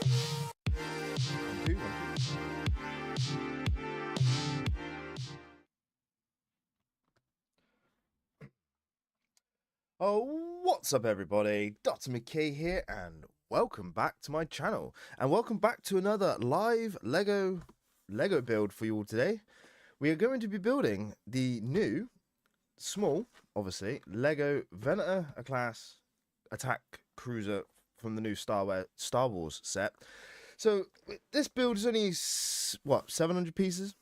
One, two, one, two. Oh, what's up everybody? Dr. McKay here and welcome back to my channel. And welcome back to another live Lego build for you all today. We are going to be building the new, small, obviously, Lego Venator Class attack cruiser from the new Star Wars set. So this build is only, what, 700 pieces?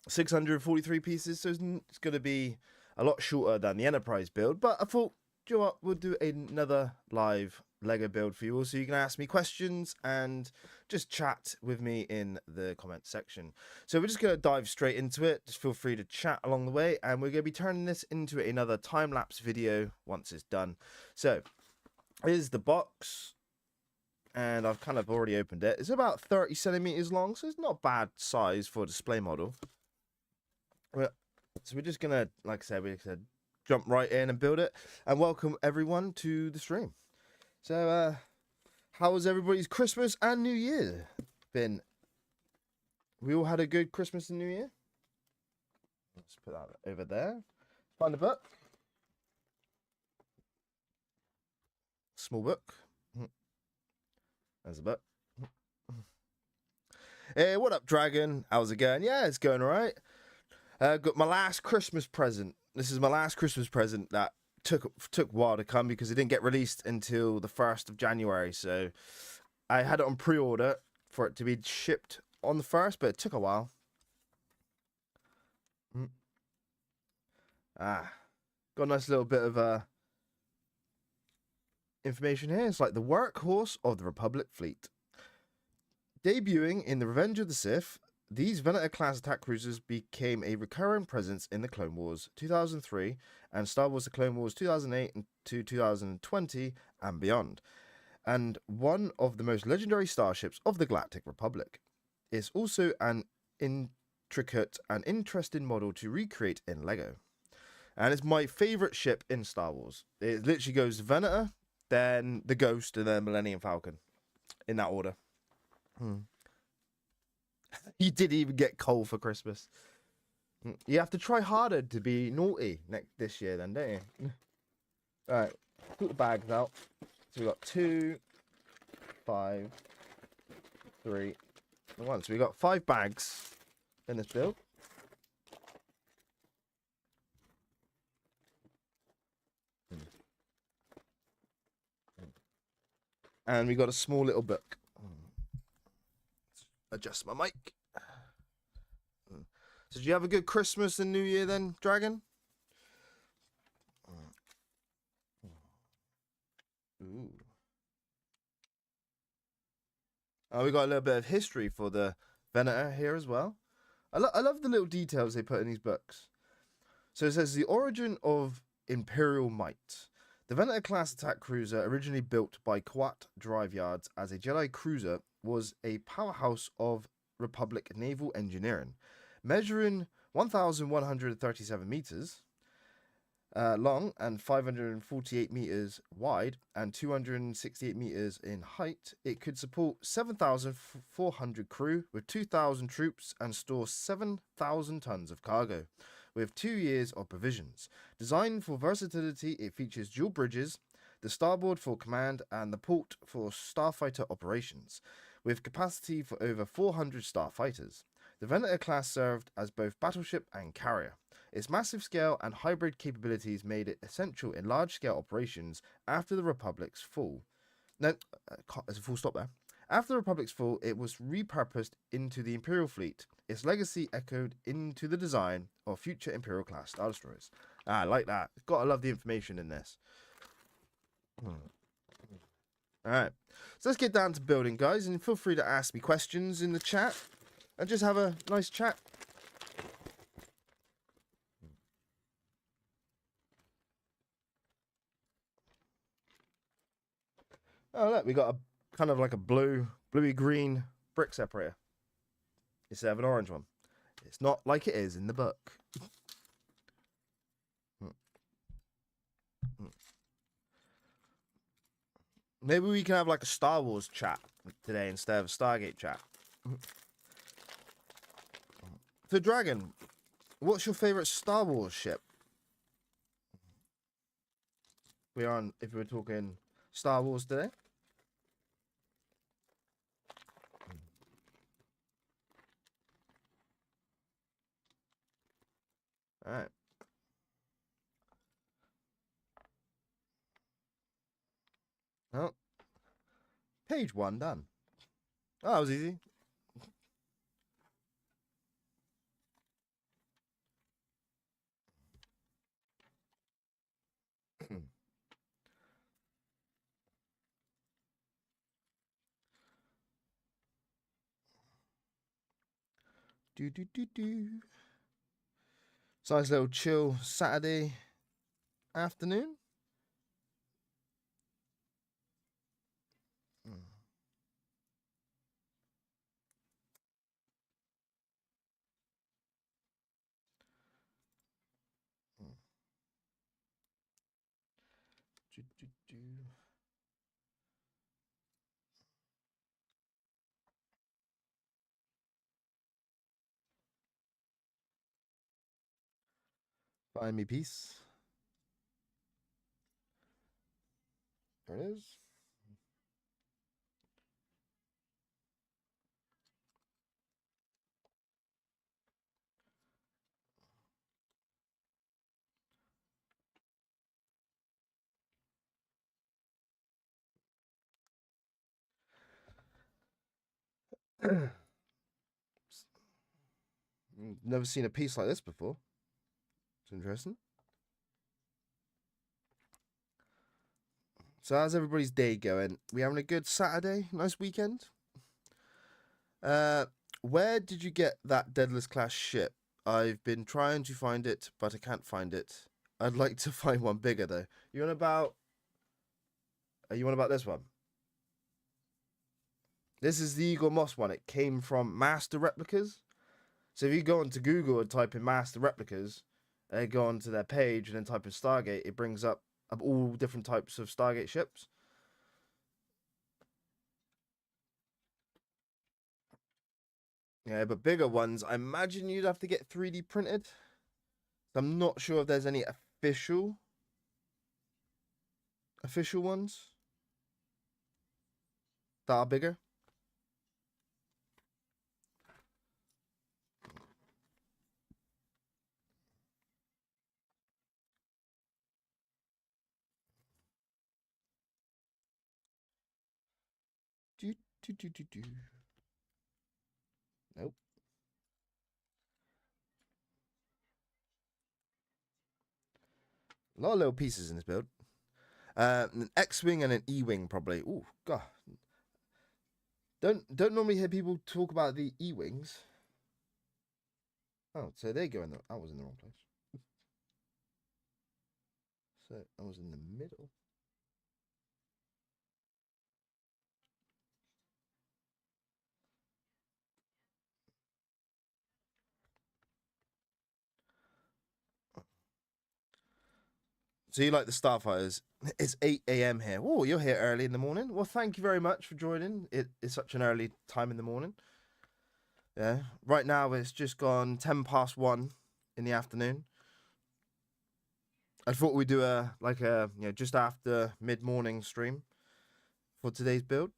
643 pieces, so it's going to be a lot shorter than the Enterprise build, but I thought, do you know what, we'll do another live Lego build for you all, so you can ask me questions and just chat with me in the comment section. So we're just going to dive straight into it. Just feel free to chat along the way, and we're going to be turning this into another time-lapse video once it's done. So here's the box, and I've kind of already opened it. It's about 30 centimeters long, so it's not bad size for a display model. So we're just gonna, like I said, jump right in and build it, and welcome everyone to the stream. So how was everybody's Christmas and New Year been? We all had a good Christmas and New Year. Let's put that over there. Find the book. Small book. There's a book. Hey, what up, Dragon? How's it going? Yeah, it's going all right. Got my last Christmas present. This is my last Christmas present that took a while to come because it didn't get released until the 1st of January. So I had it on pre-order for it to be shipped on the 1st, but it took a while. Got a nice little bit of information here. It's like the workhorse of the Republic fleet. Debuting in the Revenge of the Sith, these Venator Class attack cruisers became a recurring presence in the Clone Wars 2003 and Star Wars The Clone Wars 2008 to 2020 and beyond, and one of the most legendary starships of the Galactic Republic. It's also an intricate and interesting model to recreate in Lego, and it's my favourite ship in Star Wars. It literally goes Venator, then the Ghost, and then Millennium Falcon, in that order. You didn't even get coal for Christmas. You have to try harder to be naughty this year then, don't you? Alright, put the bags out. So we got 2, 5, 3, and 1. So we got 5 bags in this build. And we got a small little book. Adjust my mic. So did you have a good Christmas and New Year then, Dragon? Ooh. Oh, we got a little bit of history for the Venator here as well. I love the little details they put in these books. So it says the origin of Imperial might. The Venator class attack cruiser, originally built by Kuat Drive Yards as a Jedi cruiser, was a powerhouse of Republic naval engineering, measuring 1,137 meters long and 548 meters wide and 268 meters in height. It could support 7,400 crew with 2,000 troops and store 7,000 tons of cargo, with 2 years of provisions. Designed for versatility, it features dual bridges, the starboard for command and the port for starfighter operations, with capacity for over 400 starfighters. The Venator class served as both battleship and carrier. Its massive scale and hybrid capabilities made it essential in large-scale operations after the Republic's fall. No, there's a full stop there. After the Republic's fall, it was repurposed into the Imperial fleet. Its legacy echoed into the design of future Imperial-class Star Destroyers. I like that. Gotta love the information in this. Alright, so let's get down to building, guys, and feel free to ask me questions in the chat and just have a nice chat. Oh, look, we got a kind of like a bluey green brick separator instead of an orange one. It's not like it is in the book. Maybe we can have like a Star Wars chat today instead of Stargate chat. So, Dragon, what's your favorite Star Wars ship? We're on, if we're talking Star Wars today. All right. Well, page 1 done. Oh, that was easy. Do. It's a nice little chill Saturday afternoon. Do. Find me peace. There it is. Never seen a piece like this before. It's interesting. So how's everybody's day going? We having a good Saturday? Nice weekend? Where did you get that Deadless Class ship? I've been trying to find it, but I can't find it. I'd like to find one bigger though. You on about? Are you on about this one? This is the Eagle Moss one. It came from Master Replicas. So if you go onto Google and type in Master Replicas, and go onto their page and then type in Stargate, it brings up all different types of Stargate ships. Yeah, but bigger ones, I imagine you'd have to get 3D printed. I'm not sure if there's any official ones that are bigger. Do. Nope. A lot of little pieces in this build. An X-wing and an E-wing probably. Ooh, god. Don't normally hear people talk about the E-wings. Oh, so they go in the. I was in the wrong place. So I was in the middle. So you like the Starfighters? It's 8 a.m. here. Oh, you're here early in the morning. Well, thank you very much for joining. It is such an early time in the morning. Yeah. Right now it's just gone 10 past 1 in the afternoon. I thought we'd do a just after mid-morning stream for today's build.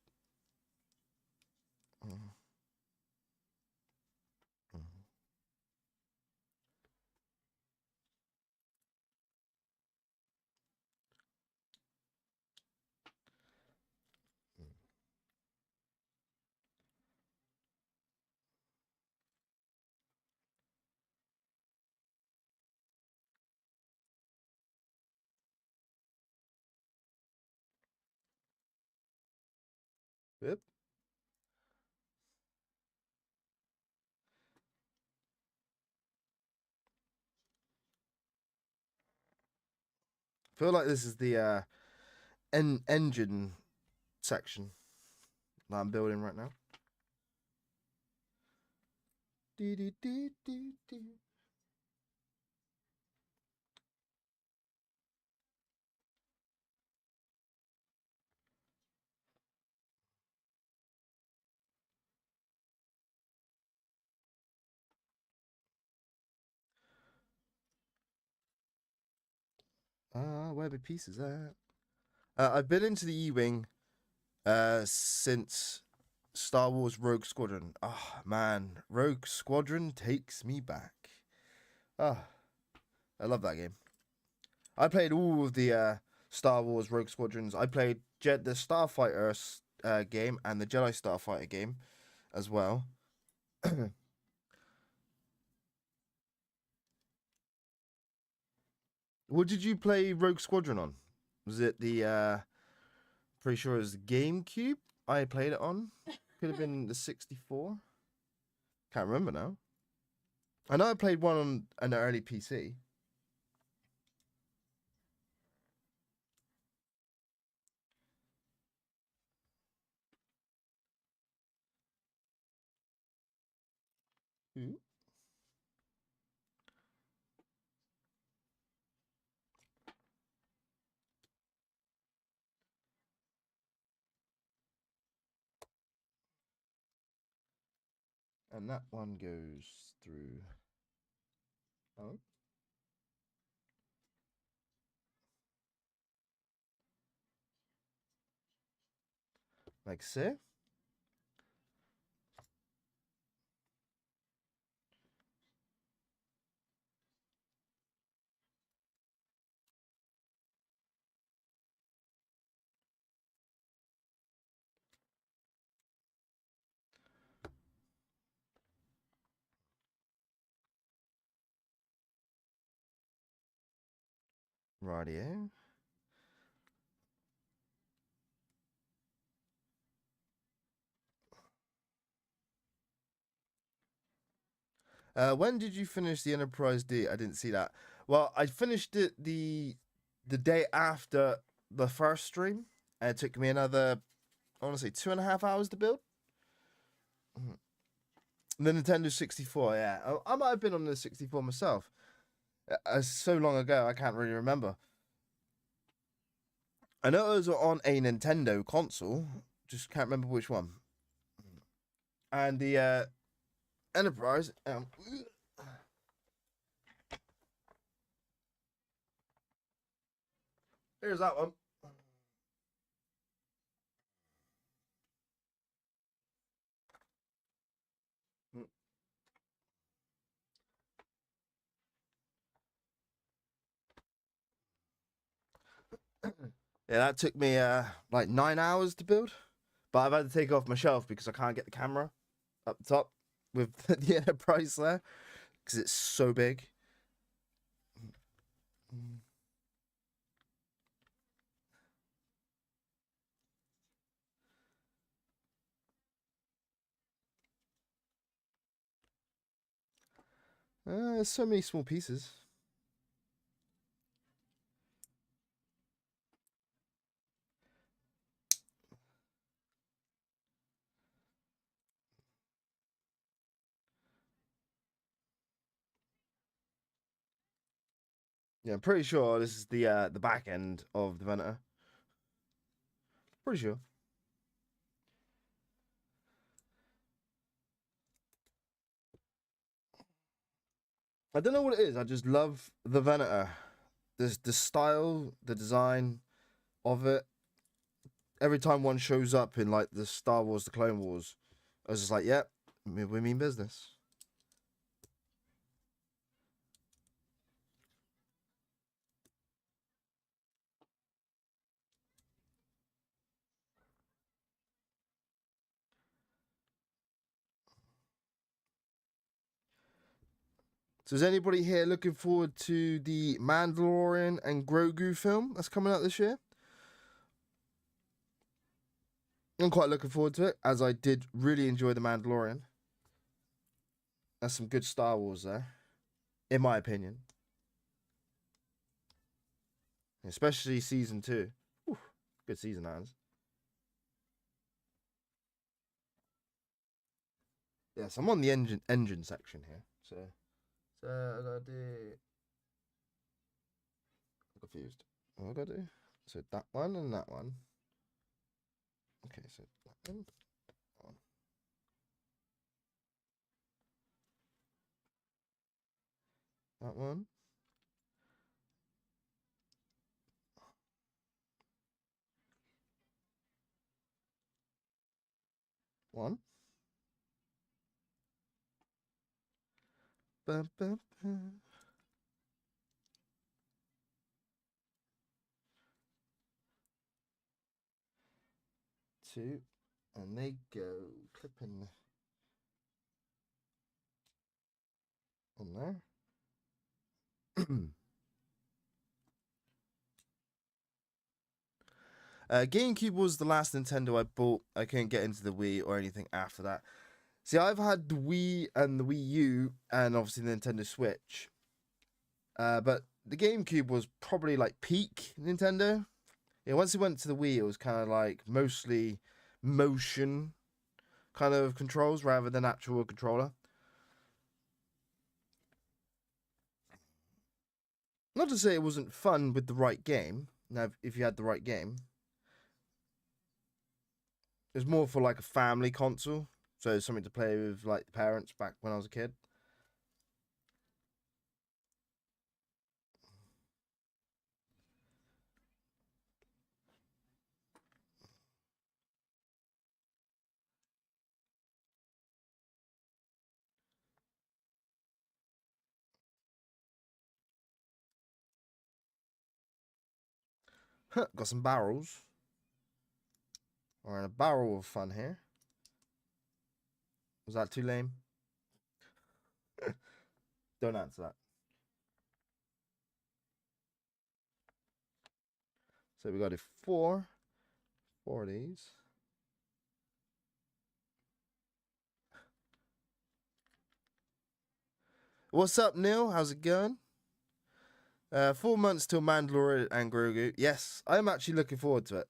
Yep. Feel like this is the engine section that I'm building right now. Where the pieces at? I've been into the E-Wing since Star Wars Rogue Squadron. Oh man, Rogue Squadron takes me back. Ah, I love that game. I played all of the Star Wars Rogue Squadrons. I played the Starfighter game and the Jedi Starfighter game as well. What did you play Rogue Squadron on? Was it the pretty sure it was the GameCube I played it on? Could have been the 64. Can't remember now. I know I played one on an early PC. And that one goes through. Oh. Like so. Rightio. When did you finish the Enterprise D? I didn't see that. Well, I finished it the day after the first stream, and it took me another, I want to say, 2.5 hours to build. The Nintendo 64, yeah. I might have been on the 64 myself. So long ago, I can't really remember. I know it was on a Nintendo console, just can't remember which one. And the Enterprise. Here's that one. Yeah, that took me like 9 hours to build, but I've had to take it off my shelf because I can't get the camera up top with the Enterprise there because it's so big. There's so many small pieces. Yeah, I'm pretty sure this is the back end of the Venator. Pretty sure. I don't know what it is. I just love the Venator. The style, the design of it. Every time one shows up in like the Star Wars, the Clone Wars, I was just like, yep, we mean business. So is anybody here looking forward to the Mandalorian and Grogu film that's coming out this year? I'm quite looking forward to it, as I did really enjoy the Mandalorian. That's some good Star Wars there, in my opinion. Especially season 2. Whew, good season, Hans. Yes, I'm on the engine section here. So I gotta do. I'm confused. What I gotta do? So that one and that one. Okay, so that one. That one. One. Ba, ba, ba. Two. And they go clipping on there. GameCube was the last Nintendo I bought. I couldn't get into the Wii or anything after that. See, I've had the Wii and the Wii U and obviously the Nintendo Switch. But the GameCube was probably like peak Nintendo. Yeah, once it went to the Wii, it was kind of like mostly motion kind of controls rather than actual controller. Not to say it wasn't fun with the right game. Now, if you had the right game, it was more for like a family console, so something to play with like the parents back when I was a kid. Got some barrels. We're in a barrel of fun here. Was that too lame? Don't answer that. So we got a four of these. What's up, Neil? How's it going? 4 months till Mandalore and Grogu. Yes, I'm actually looking forward to it.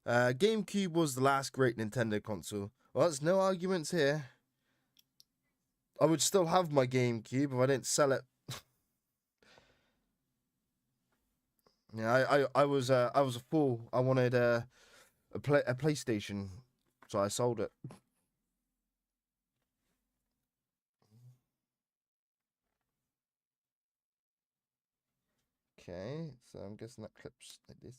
GameCube was the last great Nintendo console. Well, there's no arguments here. I would still have my GameCube if I didn't sell it. Yeah, I was a fool. I wanted a PlayStation, so I sold it. Okay, so I'm guessing that clips like this.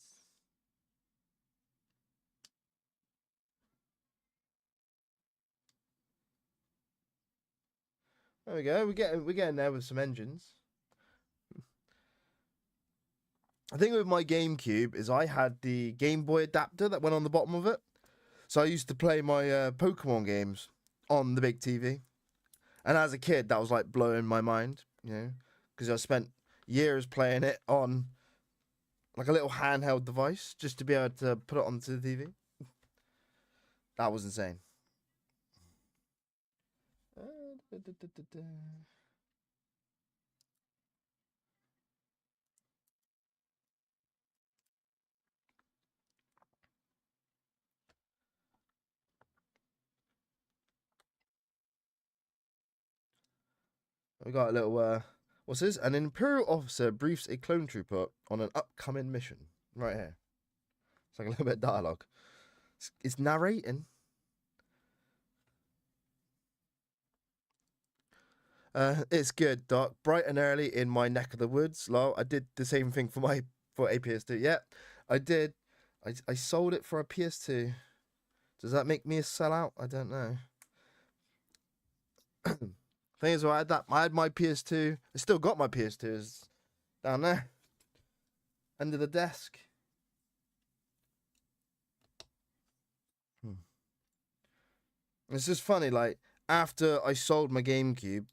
There we go. We're getting there with some engines. I think with my GameCube is I had the Game Boy adapter that went on the bottom of it. So I used to play my Pokemon games on the big TV. And as a kid, that was like blowing my mind, you know, because I spent years playing it on like a little handheld device just to be able to put it onto the TV. That was insane. We got a little, what's this? An Imperial officer briefs a clone trooper on an upcoming mission. Right here. It's like a little bit of dialogue. It's narrating. It's good, Doc. Bright and early in my neck of the woods. Lol. I did the same thing for a PS2. Yeah, I did. I sold it for a PS2. Does that make me a sellout? I don't know. Thing is, I had my PS2. I still got my PS2. It's down there, under the desk. It's just funny. Like after I sold my GameCube,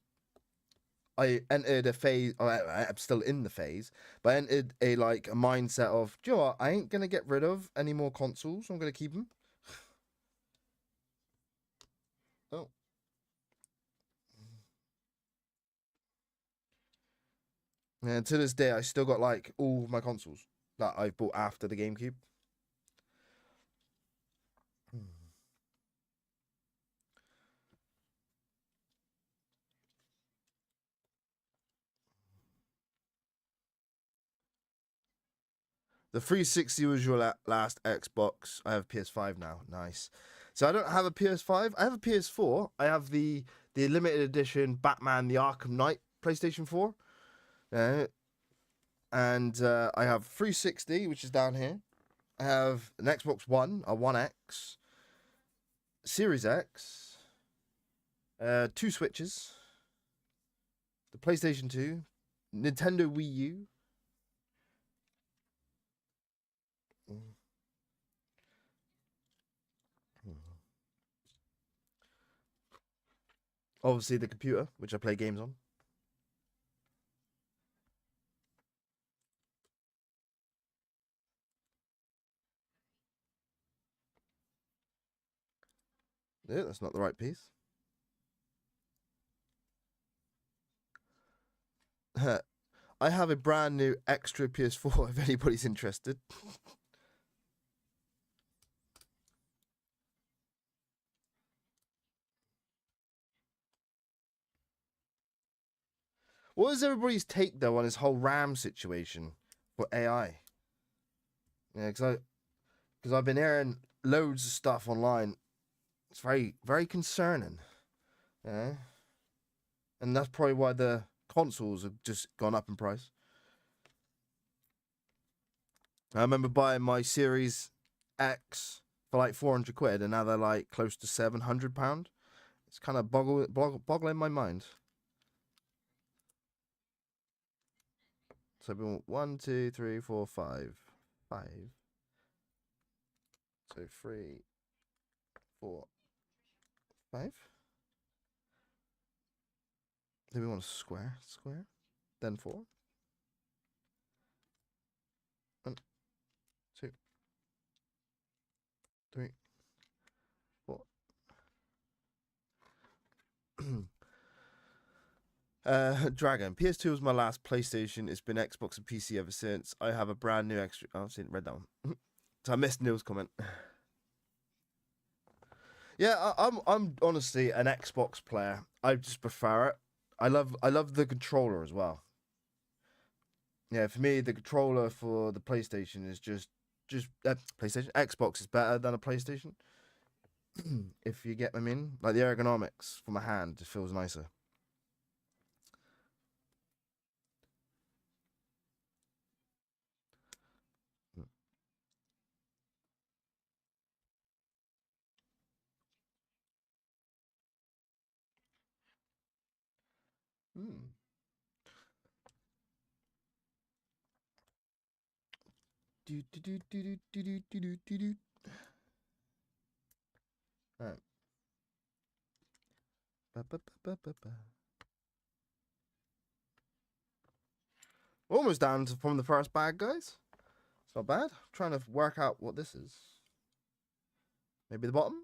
I entered a phase. I'm still in the phase, but I entered a mindset of, do you know what? I ain't gonna get rid of any more consoles. I'm gonna keep them. Oh, and to this day, I still got like all my consoles that I've bought after the GameCube. The 360 was your last Xbox. I have PS5 now. Nice. So I don't have a PS5. I have a PS4. I have the limited edition Batman: The Arkham Knight PlayStation 4. And I have 360, which is down here. I have an Xbox One, a One X, Series X, 2 Switches, the PlayStation 2, Nintendo Wii U. Obviously, the computer, which I play games on. Yeah, that's not the right piece. I have a brand new extra PS4 if anybody's interested. What is everybody's take though on this whole RAM situation for AI? Yeah, because I've been hearing loads of stuff online. It's very, very concerning. Yeah, and that's probably why the consoles have just gone up in price. I remember buying my Series X for like 400 quid, and now they're like close to £700. It's kind of boggling my mind. So we want 1, 2, 3, 4, 5. 5. So 3, 4, 5. Then we want a square. Then 4. 1, 2, 3, 4. Dragon. PS2 was my last PlayStation. It's been Xbox and PC ever since. I have a brand new extra. Oh, I've seen read that one. So I missed Neil's comment. Yeah, I'm honestly an Xbox player. I just prefer it. I love the controller as well. Yeah, for me the controller for the PlayStation is just PlayStation. Xbox is better than a PlayStation. If you get what I mean, like the ergonomics for my hand, it feels nicer. Mm. Do, do, do, do, do, do, do, do, do, do. Right. Ba, ba, ba, ba, ba, ba. Almost down from the first bag, guys. It's not bad. I'm trying to work out what this is. Maybe the bottom?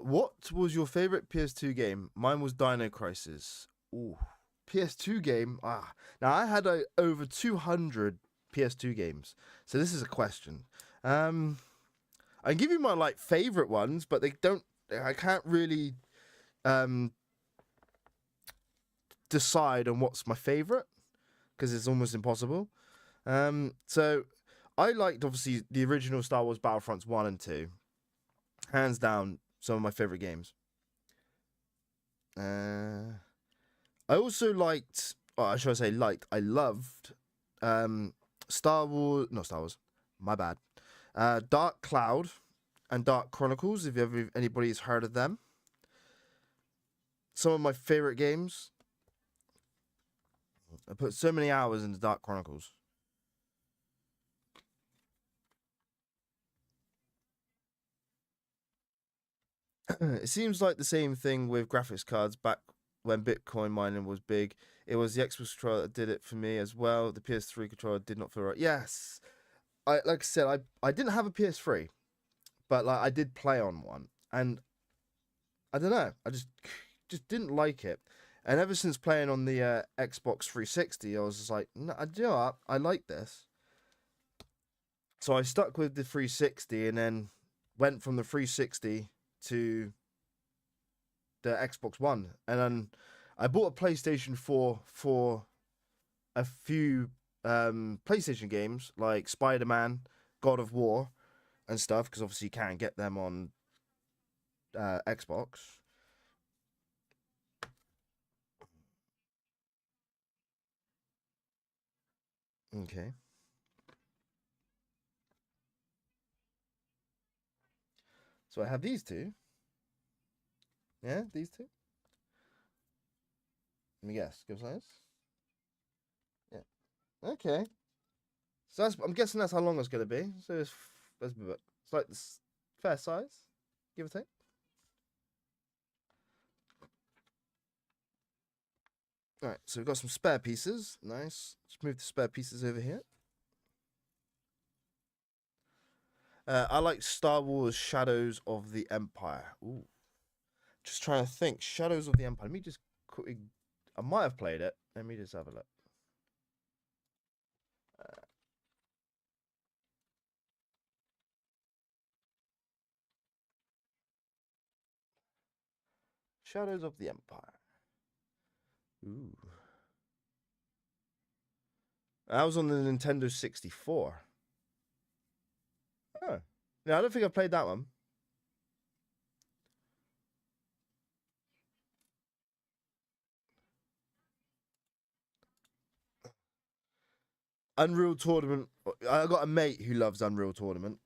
What was your favorite PS2 game? Mine was Dino Crisis. Ooh, PS2 game. Now I had over 200 PS2 games. So this is a question. I can give you my like favorite ones, but they don't. I can't really decide on what's my favorite because it's almost impossible. So I liked obviously the original Star Wars Battlefronts 1 and 2. Hands down, some of my favorite games. I also liked, or should I say liked, I loved Star Wars, not Star Wars, my bad. Dark Cloud and Dark Chronicles, if anybody's heard of them. Some of my favorite games. I put so many hours into Dark Chronicles. It seems like the same thing with graphics cards back when Bitcoin mining was big. It was the Xbox controller that did it for me as well. The PS3 controller did not feel right. Yes, like I said, I didn't have a PS3, but like I did play on one, and I don't know, I just didn't like it. And ever since playing on the Xbox 360, I was just like, no, you know what? I like this. So I stuck with the 360, and then went from the 360 to the Xbox One, and then I bought a PlayStation 4 for a few PlayStation games like Spider-Man, God of War, and stuff, because obviously you can't get them on Xbox. Okay. So I have these two. Yeah, these two. Let me guess. Give size. Yeah. Okay. So I'm guessing that's how long it's gonna be. So it's like this fair size, give or take. All right. So we've got some spare pieces. Nice. Let's move the spare pieces over here. I like Star Wars Shadows of the Empire. Ooh. Just trying to think. Shadows of the Empire. Let me just quickly. I might have played it. Let me just have a look. Shadows of the Empire. Ooh. That was on the Nintendo 64. Oh. No, I don't think I played that one. Unreal Tournament. I got a mate who loves Unreal Tournament.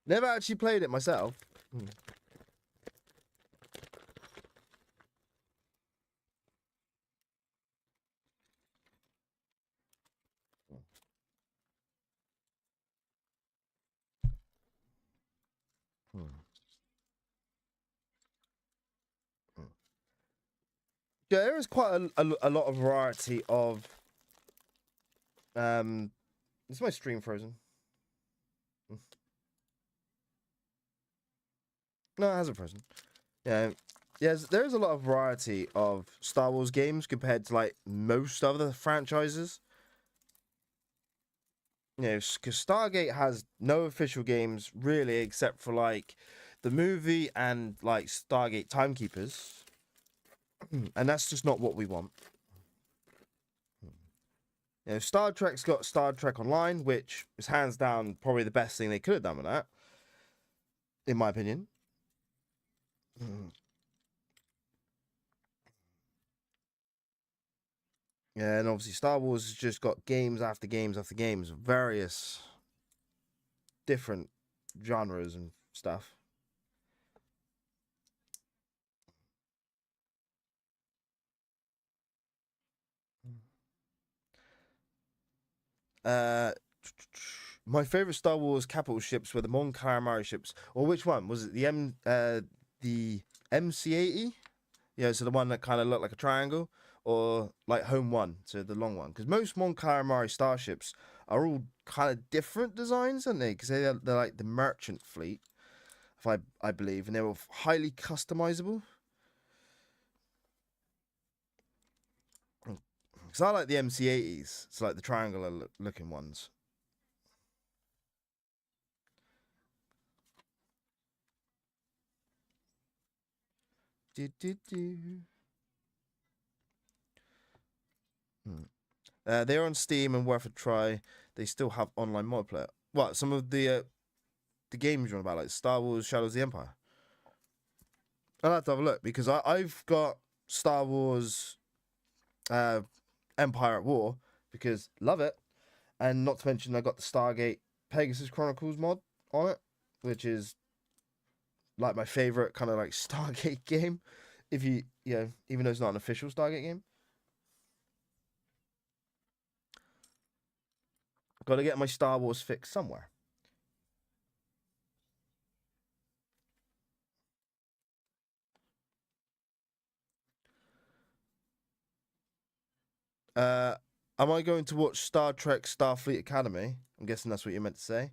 Never actually played it myself. Yeah, there is quite a lot of variety of. Is my stream frozen? No, it hasn't frozen. Yeah, yes, there is a lot of variety of Star Wars games compared to like most other franchises. You know, because Stargate has no official games really, except for like the movie and like Stargate Timekeepers, and that's just not what we want. You know, Star Trek's got Star Trek Online, which is hands down probably the best thing they could have done with that, in my opinion. Yeah, and obviously Star Wars has just got games after games after games, various different genres and stuff. Uh, my favorite Star Wars capital ships were the Mon Calamari ships. Or which one was it? The MC-80? Yeah, so the one that kind of looked like a triangle, or like Home One, so the long one. Because most Mon Calamari starships are all kind of different designs, aren't they? Because they're like the merchant fleet, if I believe, and they're all highly customizable. Because I like the MC-80s. It's like the triangular looking ones. Do, do, do. Hmm. They're on Steam and worth a try. They still have online multiplayer. What? Some of the games you're on about, like Star Wars Shadows of the Empire? I'll have to have a look because I've got Star Wars Empire at War because love it. And not to mention, I got the Stargate Pegasus Chronicles mod on it, which is like my favorite kind of like Stargate game. If even though it's not an official Stargate game, got to get my Star Wars fix somewhere. Uh, am I going to watch Star Trek Starfleet Academy? I'm guessing that's what you meant to say.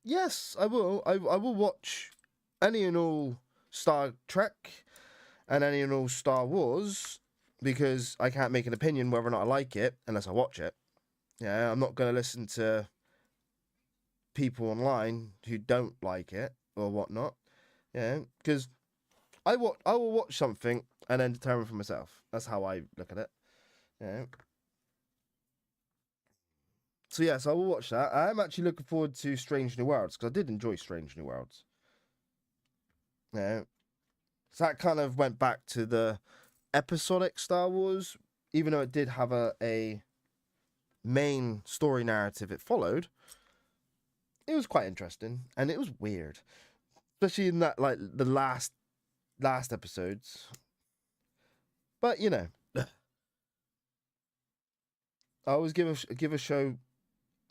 Yes, I will. I will watch any and all Star Trek and any and all Star Wars because I can't make an opinion whether or not I like it unless I watch it. Yeah, I'm not going to listen to people online who don't like it or whatnot. Yeah, because I will watch something and then determine for myself. That's how I look at it. Yeah. So yes, I will watch that. I am actually looking forward to Strange New Worlds because I did enjoy Strange New Worlds. Yeah. So that kind of went back to the episodic Star Wars, even though it did have a main story narrative it followed. It was quite interesting and it was weird, especially in that like the last episodes. But you know, I always give a show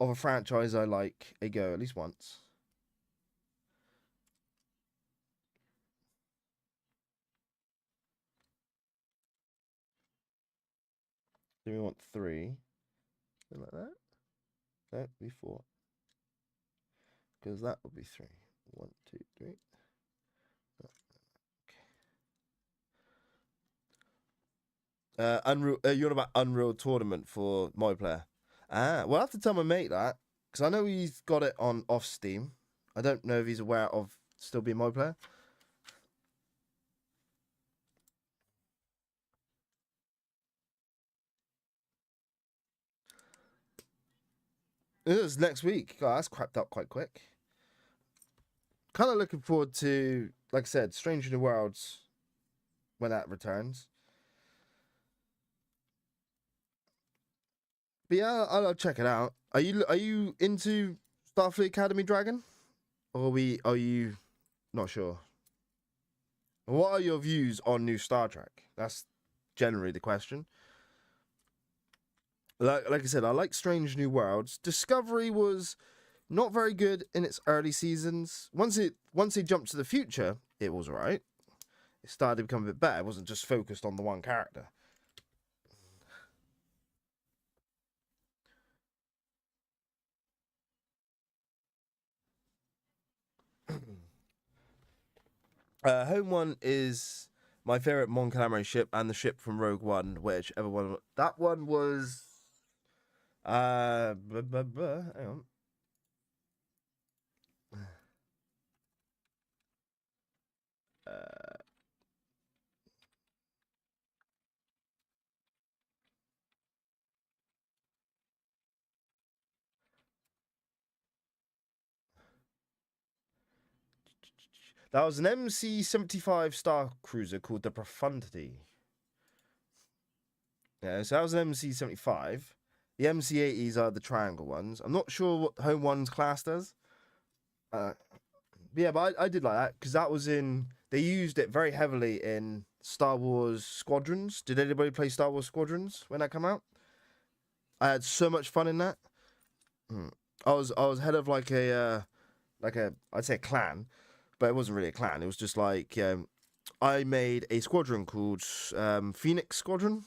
of a franchise I like a go at least once. Do we want three? Something like that? No, be four. Because that would be three. One, two, three. Unreal. You're on about Unreal Tournament for multiplayer. Ah, well, I have to tell my mate that because I know he's got it on off Steam. I don't know if he's aware of still being multiplayer. It is next week. God, that's crept up quite quick. Kind of looking forward to, like I said, Strange New Worlds when that returns. But yeah, I'll check it out. Are you into Starfleet Academy Dragon, or are you not sure? What are your views on new Star Trek? That's generally the question. Like I said, I like Strange New Worlds. Discovery was not very good in its early seasons. Once it jumped to the future, it was alright. It started to become a bit better. It wasn't just focused on the one character. Home One is my favorite Mon Calamari ship and the ship from Rogue One, whichever one. That one was. Hang on. Uh, that was an MC-75 Star Cruiser called the Profundity. Yeah, so that was an MC-75. The MC-80s are the triangle ones. I'm not sure what Home One's class does. Uh, yeah, but I did like that because that was in. They used it very heavily in Star Wars Squadrons. Did anybody play Star Wars Squadrons when that came out? I had so much fun in that. Hmm. I was head of like a I'd say a clan, but it wasn't really a clan. It was just like I made a squadron called Phoenix Squadron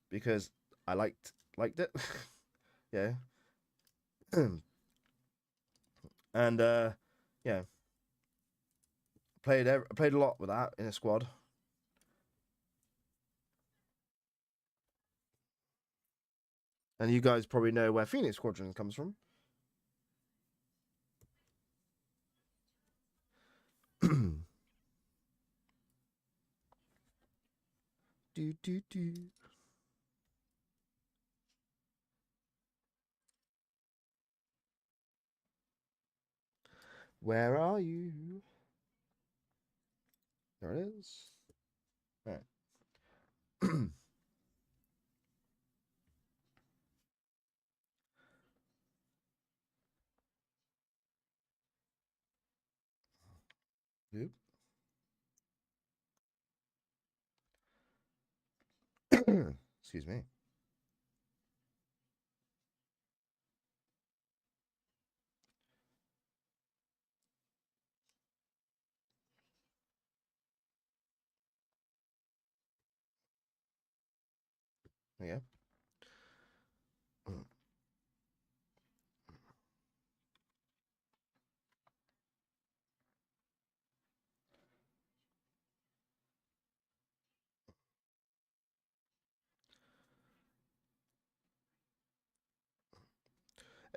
because I liked it. Yeah. And yeah, played a lot with that in a squad. And you guys probably know where Phoenix Squadron comes from. Do do do. Where are you? There it is. All right. Yep. Excuse me. Yeah.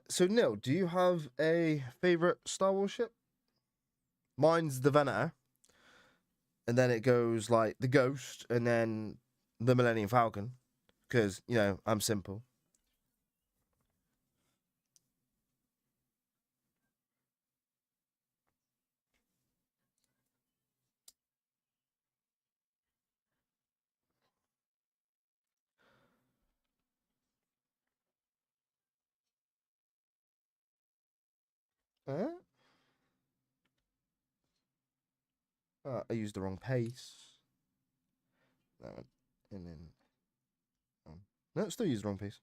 So Neil, do you have a favorite Star Wars ship? Mine's the Venator. and then it goes like the Ghost, and then the Millennium Falcon, because I'm simple. I used the wrong pace. That one, and then no, still used the wrong pace.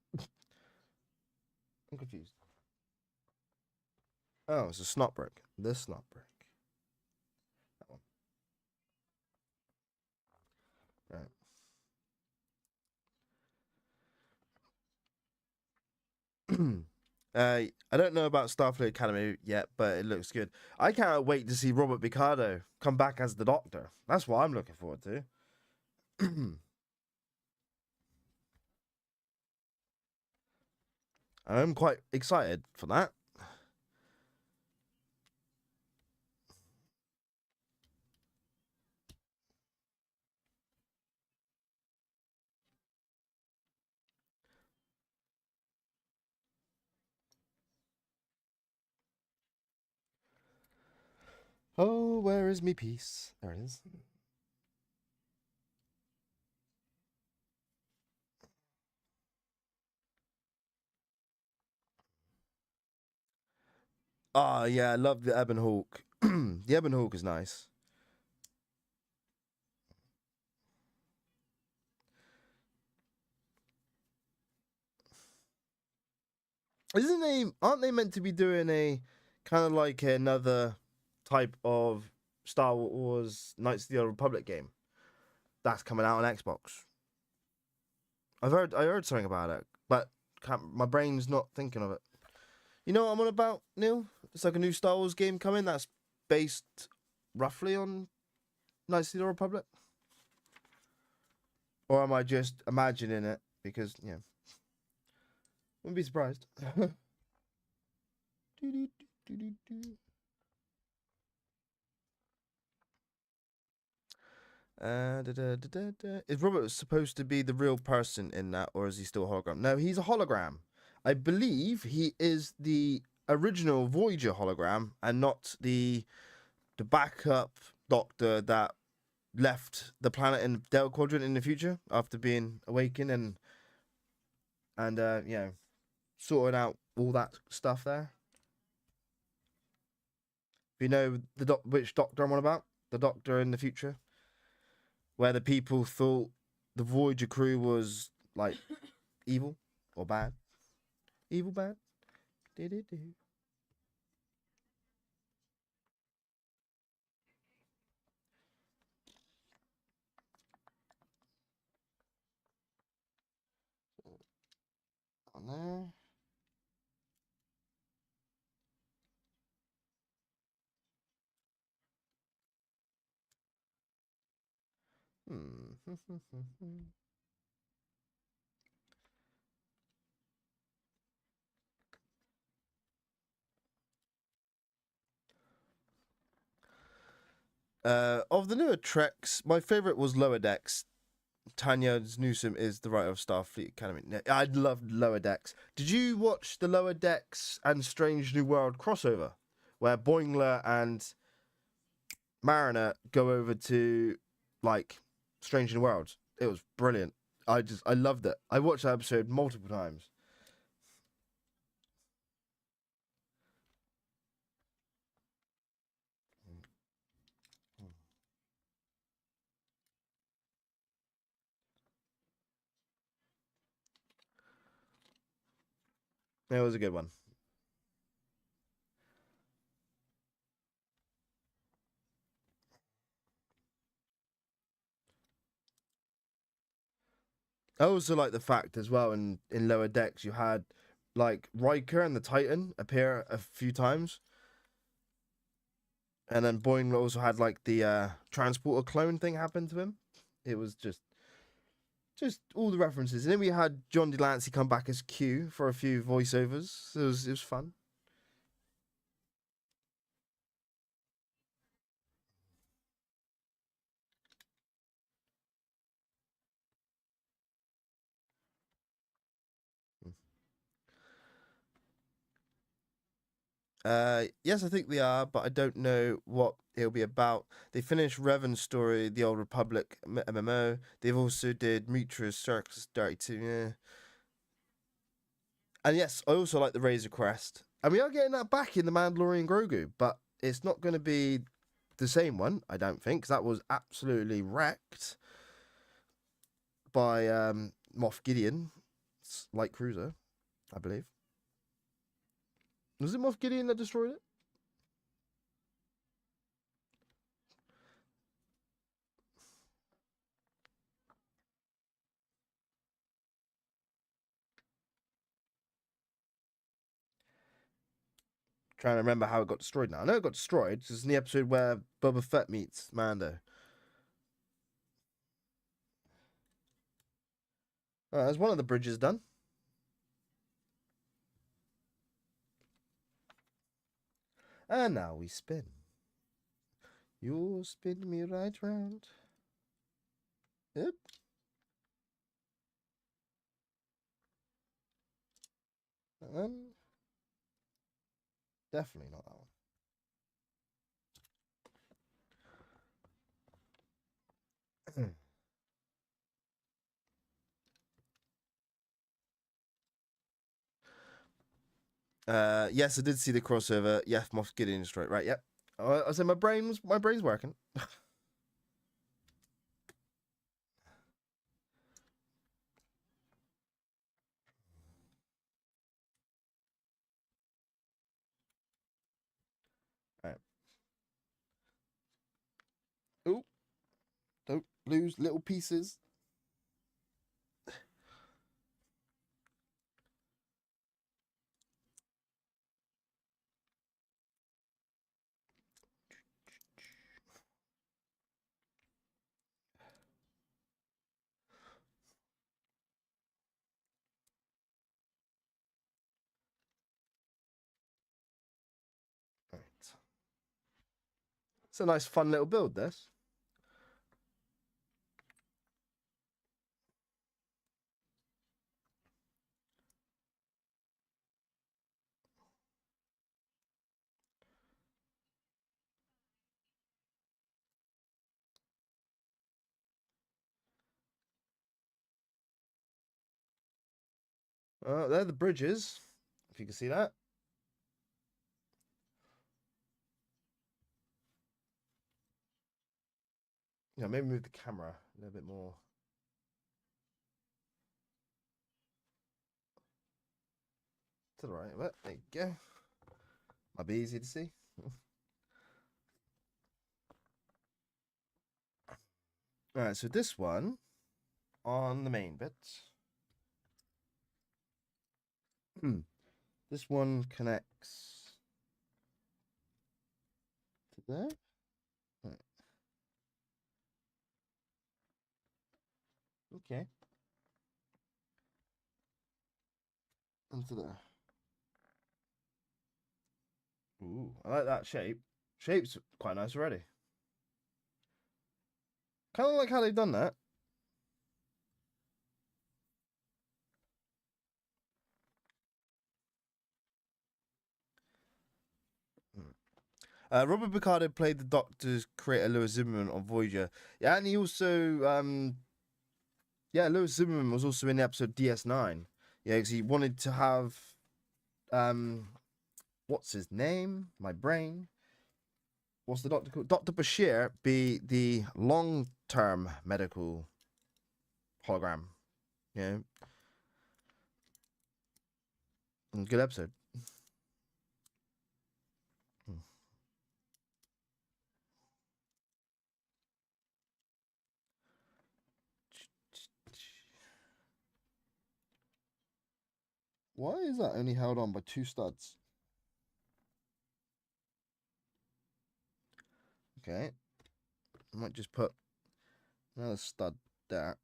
I'm confused. Oh, it's a snot brick. The snot brick. That one. Right. I don't know about Starfleet Academy yet, but it looks good. I can't wait to see Robert Picardo come back as the Doctor. That's what I'm looking forward to. I'm quite excited for that. Oh, where is me piece? There it is. Oh, yeah, I love the Ebon Hawk. The Ebon Hawk is nice. Aren't they meant to be doing a kind of like another type of Star Wars Knights of the Old Republic game that's coming out on Xbox? I heard something about it, but my brain's not thinking of it. You know what I'm on about, Neil? It's like a new Star Wars game coming that's based roughly on Knights of the Old Republic. Or am I just imagining it? Because, wouldn't be surprised. Is Robert supposed to be the real person in that, or is he still a hologram? No, he's a hologram. I believe he is the original Voyager hologram and not the backup Doctor that left the planet in Delta Quadrant in the future after being awakened and sorting out all that stuff there. If you know which Doctor I'm on about, the Doctor in the future, where the people thought the Voyager crew was like evil or bad, evil bad. Do. On there. Of the newer Treks, my favorite was Lower Decks. Tanya Newsom is the writer of Starfleet Academy. I loved Lower Decks. Did you watch the Lower Decks and Strange New World crossover, where Boimler and Mariner go over to like Strange New Worlds? It was brilliant. I loved it. I watched that episode multiple times. It was a good one. I also like the fact as well in Lower Decks you had like Riker and the Titan appear a few times. And then Boimler also had like the transporter clone thing happen to him. It was just all the references. And then we had John Delancey come back as Q for a few voiceovers. It was fun. Yes, I think they are, but I don't know what it'll be about. They finished Revan's story, the Old Republic MMO. They've also did Mutra's Circus 32. Yeah. And yes, I also like the Razor Crest. And we are getting that back in the Mandalorian Grogu, but it's not going to be the same one, I don't think, because that was absolutely wrecked by Moff Gideon's light cruiser, I believe. Was it Moff Gideon that destroyed it? Trying to remember how it got destroyed now. I know it got destroyed. This is in the episode where Boba Fett meets Mando. Alright, there's one of the bridges done. And now we spin. You'll spin me right round. Yep. That one. Definitely not that one. Yes, I did see the crossover. Yeah, Moff Gideon destroyed. Right, yep. I said my brain's working. Alright. Ooh, don't lose little pieces. Right. It's a nice, fun little build, this. They're the bridges, if you can see that. Yeah, maybe move the camera a little bit more. To the right, but there you go. Might be easy to see. Alright, so this one on the main bit. This one connects to there. Right. Okay. And to there. Ooh, I like that shape. Shape's quite nice already. Kind of like how they've done that. Robert Picardo played the Doctor's creator Lewis Zimmerman on Voyager. Yeah, and he also, Lewis Zimmerman was also in the episode DS9. Yeah, because he wanted to have, what's his name? My brain. What's the doctor called? Dr. Bashir be the long-term medical hologram. Yeah, good episode. Why is that only held on by two studs? Okay. I might just put another stud there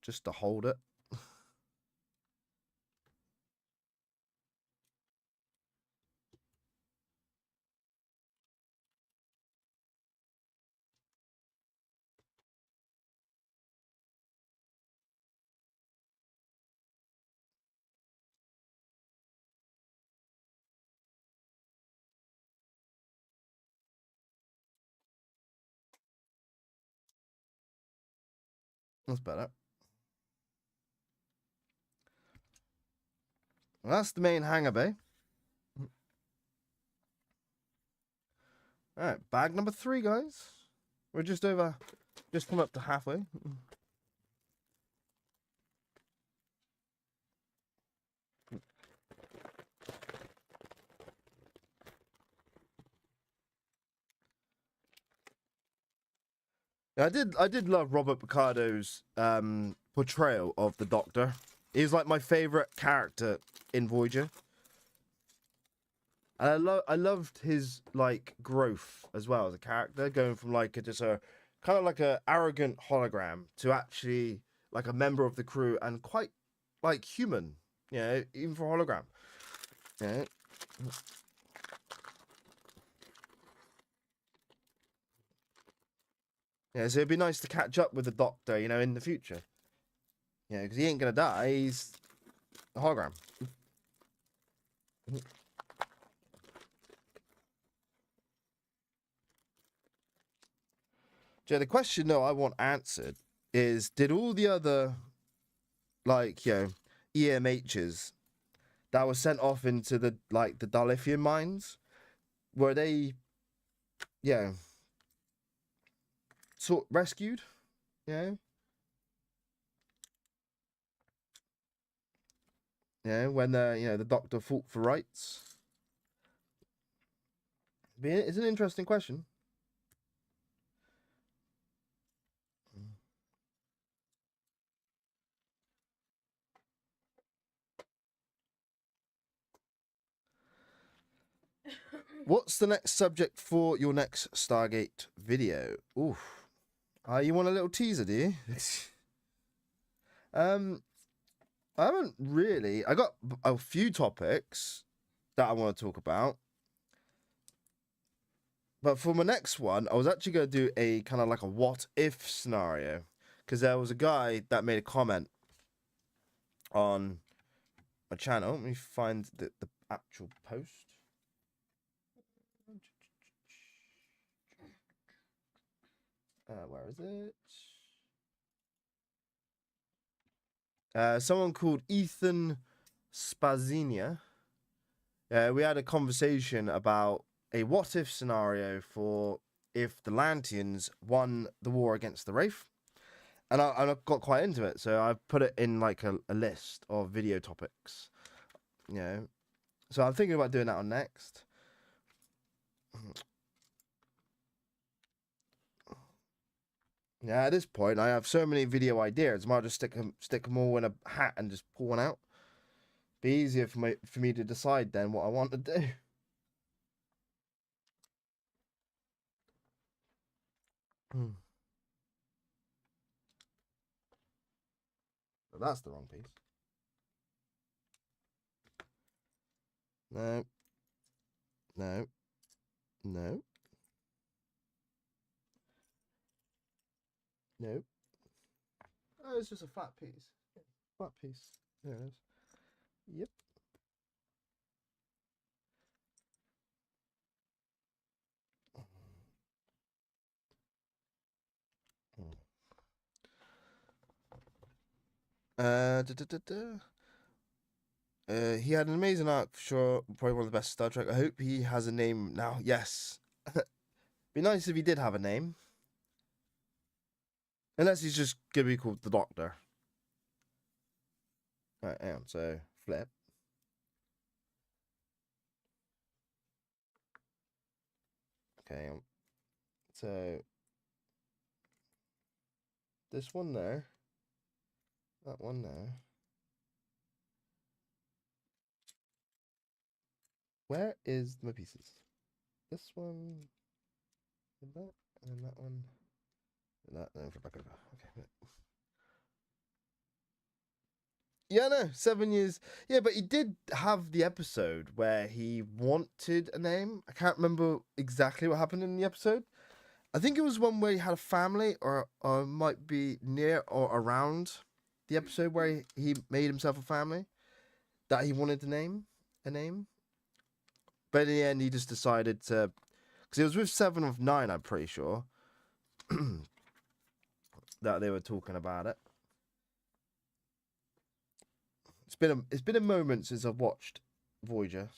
just to hold it. That's better. Well, that's the main hangar bay. All right, bag number 3, guys. We're just come up to halfway. I did love Robert Picardo's portrayal of the Doctor. He's like my favorite character in Voyager. And I loved his like growth as well as a character, going from like just a kind of like a arrogant hologram to actually like a member of the crew and quite like human, you know, even for a hologram. Yeah. Yeah, so it'd be nice to catch up with the Doctor, you know, in the future. Yeah, because he ain't gonna die. He's a hologram. So the question, though, I want answered is: did all the other, like, you know, EMHs that were sent off into the Dalithian mines, were they, yeah, sort rescued? Yeah, yeah, when the Doctor fought for rights. It's an interesting question. What's the next subject for your next Stargate video? Oof. You want a little teaser, do you? I haven't really. I got a few topics that I want to talk about. But for my next one, I was actually going to do a kind of like a what if scenario. Because there was a guy that made a comment on my channel. Let me find the actual post. Where is it? Someone called Ethan Spazinia. We had a conversation about a what if scenario for if the Lantians won the war against the Wraith. And I got quite into it, so I put it in like a list of video topics. You know, so I'm thinking about doing that on next. Yeah, at this point, I have so many video ideas. I might just stick them all in a hat and just pull one out. Be easier for me to decide then what I want to do. But that's the wrong piece. No. No. No. No. Oh, it's just a flat piece. Flat piece. There it is. Yep. He had an amazing arc for sure. Probably one of the best Star Trek. I hope he has a name now. Yes. Be nice if he did have a name. Unless he's just gonna be called the Doctor. Right, hang on. So flip. Okay. So this one there. That one there. Where is my pieces? This one. And that. And that one. And that. And back over. Okay. Yeah, no, 7 years. Yeah, but he did have the episode where he wanted a name. I can't remember exactly what happened in the episode. I think it was one where he had a family, or might be near or around the episode where he made himself a family that he wanted to name a name. But in the end, he just decided to, because it was with 7 of 9, I'm pretty sure. that they were talking about it. It's been a moment since I've watched Voyager.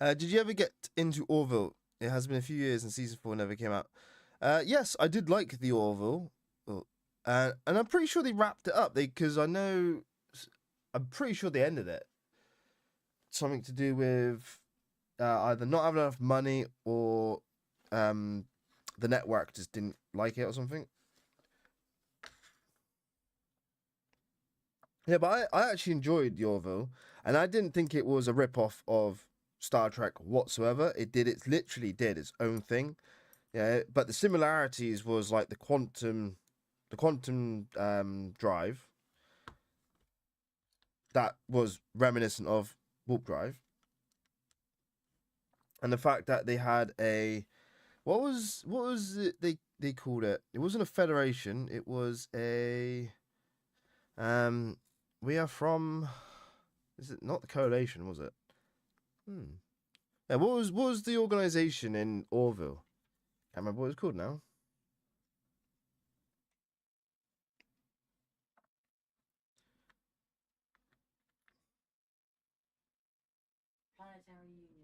Did you ever get into Orville? It has been a few years and season 4 never came out. Yes, I did like the Orville, and I'm pretty sure they wrapped it up. Because I'm pretty sure they ended it. Something to do with either not having enough money or the network just didn't like it or something. Yeah, but I actually enjoyed the Orville, and I didn't think it was a rip-off of Star Trek whatsoever. It literally did its own thing. Yeah, but the similarities was like the quantum drive that was reminiscent of warp drive, and the fact that they had a what was it they called it? It wasn't a federation. It was a we are from. Is it not the coalition? Was it? Yeah. What was the organization in Orville? Can't remember what it's called now.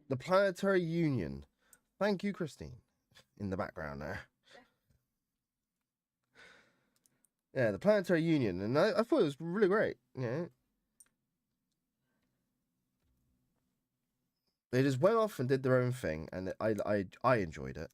The Planetary Union. Thank you, Christine. In the background there. Yeah, the Planetary Union, and I thought it was really great. Yeah, they just went off and did their own thing, and I enjoyed it.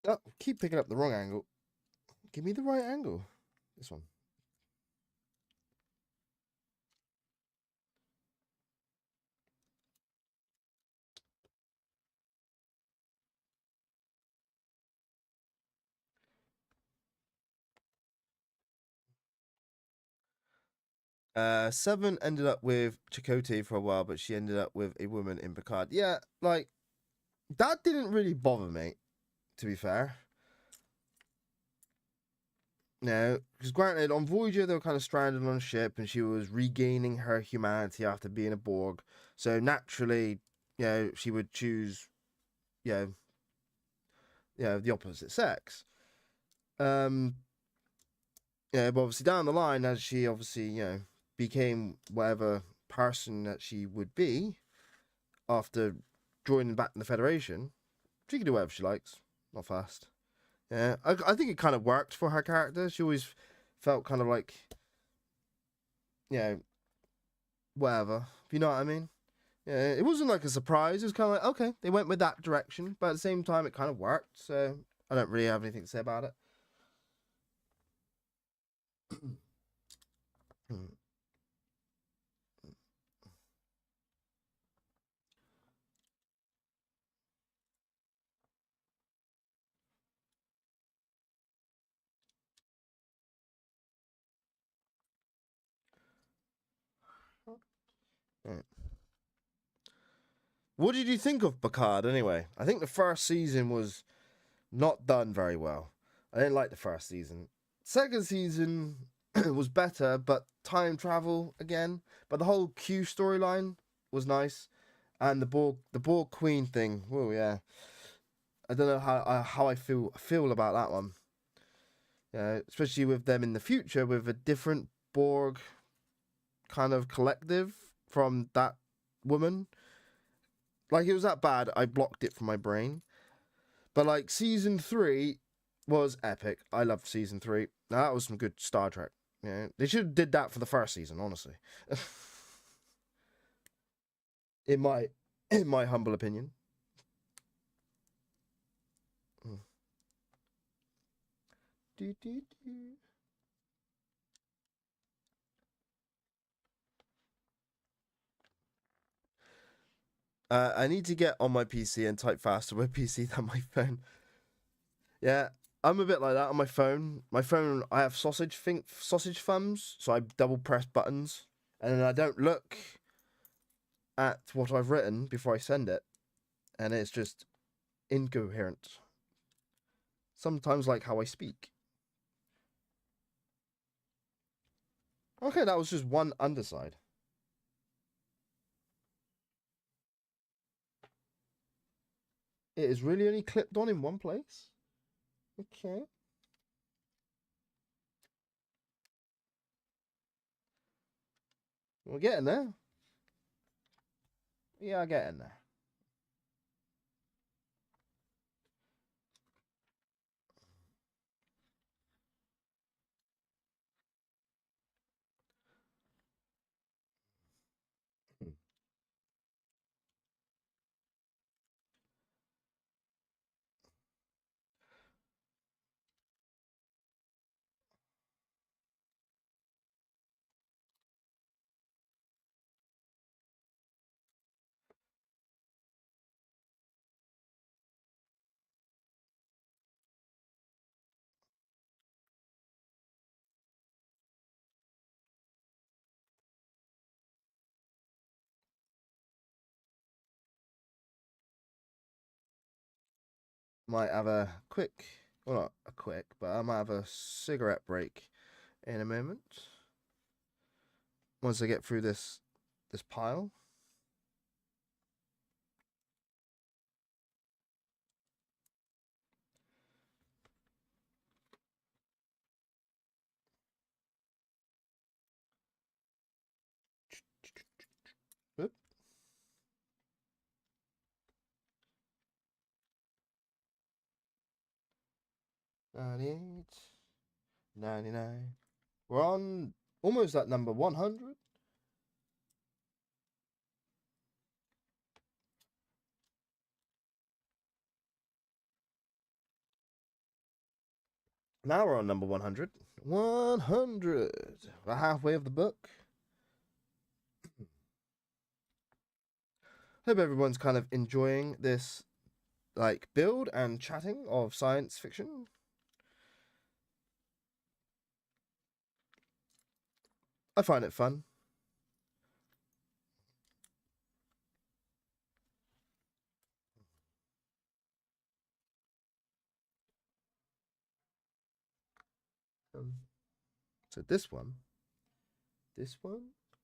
Oh, keep picking up the wrong angle. Give me the right angle. This one. Seven ended up with Chakotay for a while, but she ended up with a woman in Picard. Yeah, like that didn't really bother me, to be fair. No, because granted, on Voyager they were kind of stranded on a ship, and she was regaining her humanity after being a Borg. So naturally, she would choose, you the opposite sex. But obviously down the line, as she obviously, became whatever person that she would be after joining back in the Federation, she can do whatever she likes. Not fast. Yeah, I think it kind of worked for her character. She always felt kind of like, whatever. If you know what I mean. Yeah, it wasn't like a surprise. It was kind of like, okay, they went with that direction, but at the same time, it kind of worked. So I don't really have anything to say about it. What did you think of Picard anyway? I think the first season was not done very well. I didn't like the first season. Second season was better, but time travel again. But the whole Q storyline was nice, and the Borg Queen thing. Oh yeah, I don't know how I feel about that one. Yeah, especially with them in the future with a different Borg kind of collective from that woman. Like, it was that bad, I blocked it from my brain. But, like, season 3 was epic. I loved season 3. Now, that was some good Star Trek. Yeah, they should have did that for the first season, honestly. in my humble opinion. Do, do, do. I need to get on my PC and type faster with PC than my phone. Yeah, I'm a bit like that on my phone. My phone, I have sausage thumbs, so I double press buttons, and then I don't look at what I've written before I send it, and it's just incoherent. Sometimes like how I speak. Okay, that was just one underside. It is really only clipped on in one place? Okay. We're getting there. Yeah, getting there. Might have a quick, well, not a quick, but I might have a cigarette break in a moment. Once I get through this pile. Oop. 98, 99. We're on almost at number 100. Now we're on number 100. 100. We're halfway of the book. Hope everyone's kind of enjoying this, like, build and chatting of science fiction. I find it fun. So this one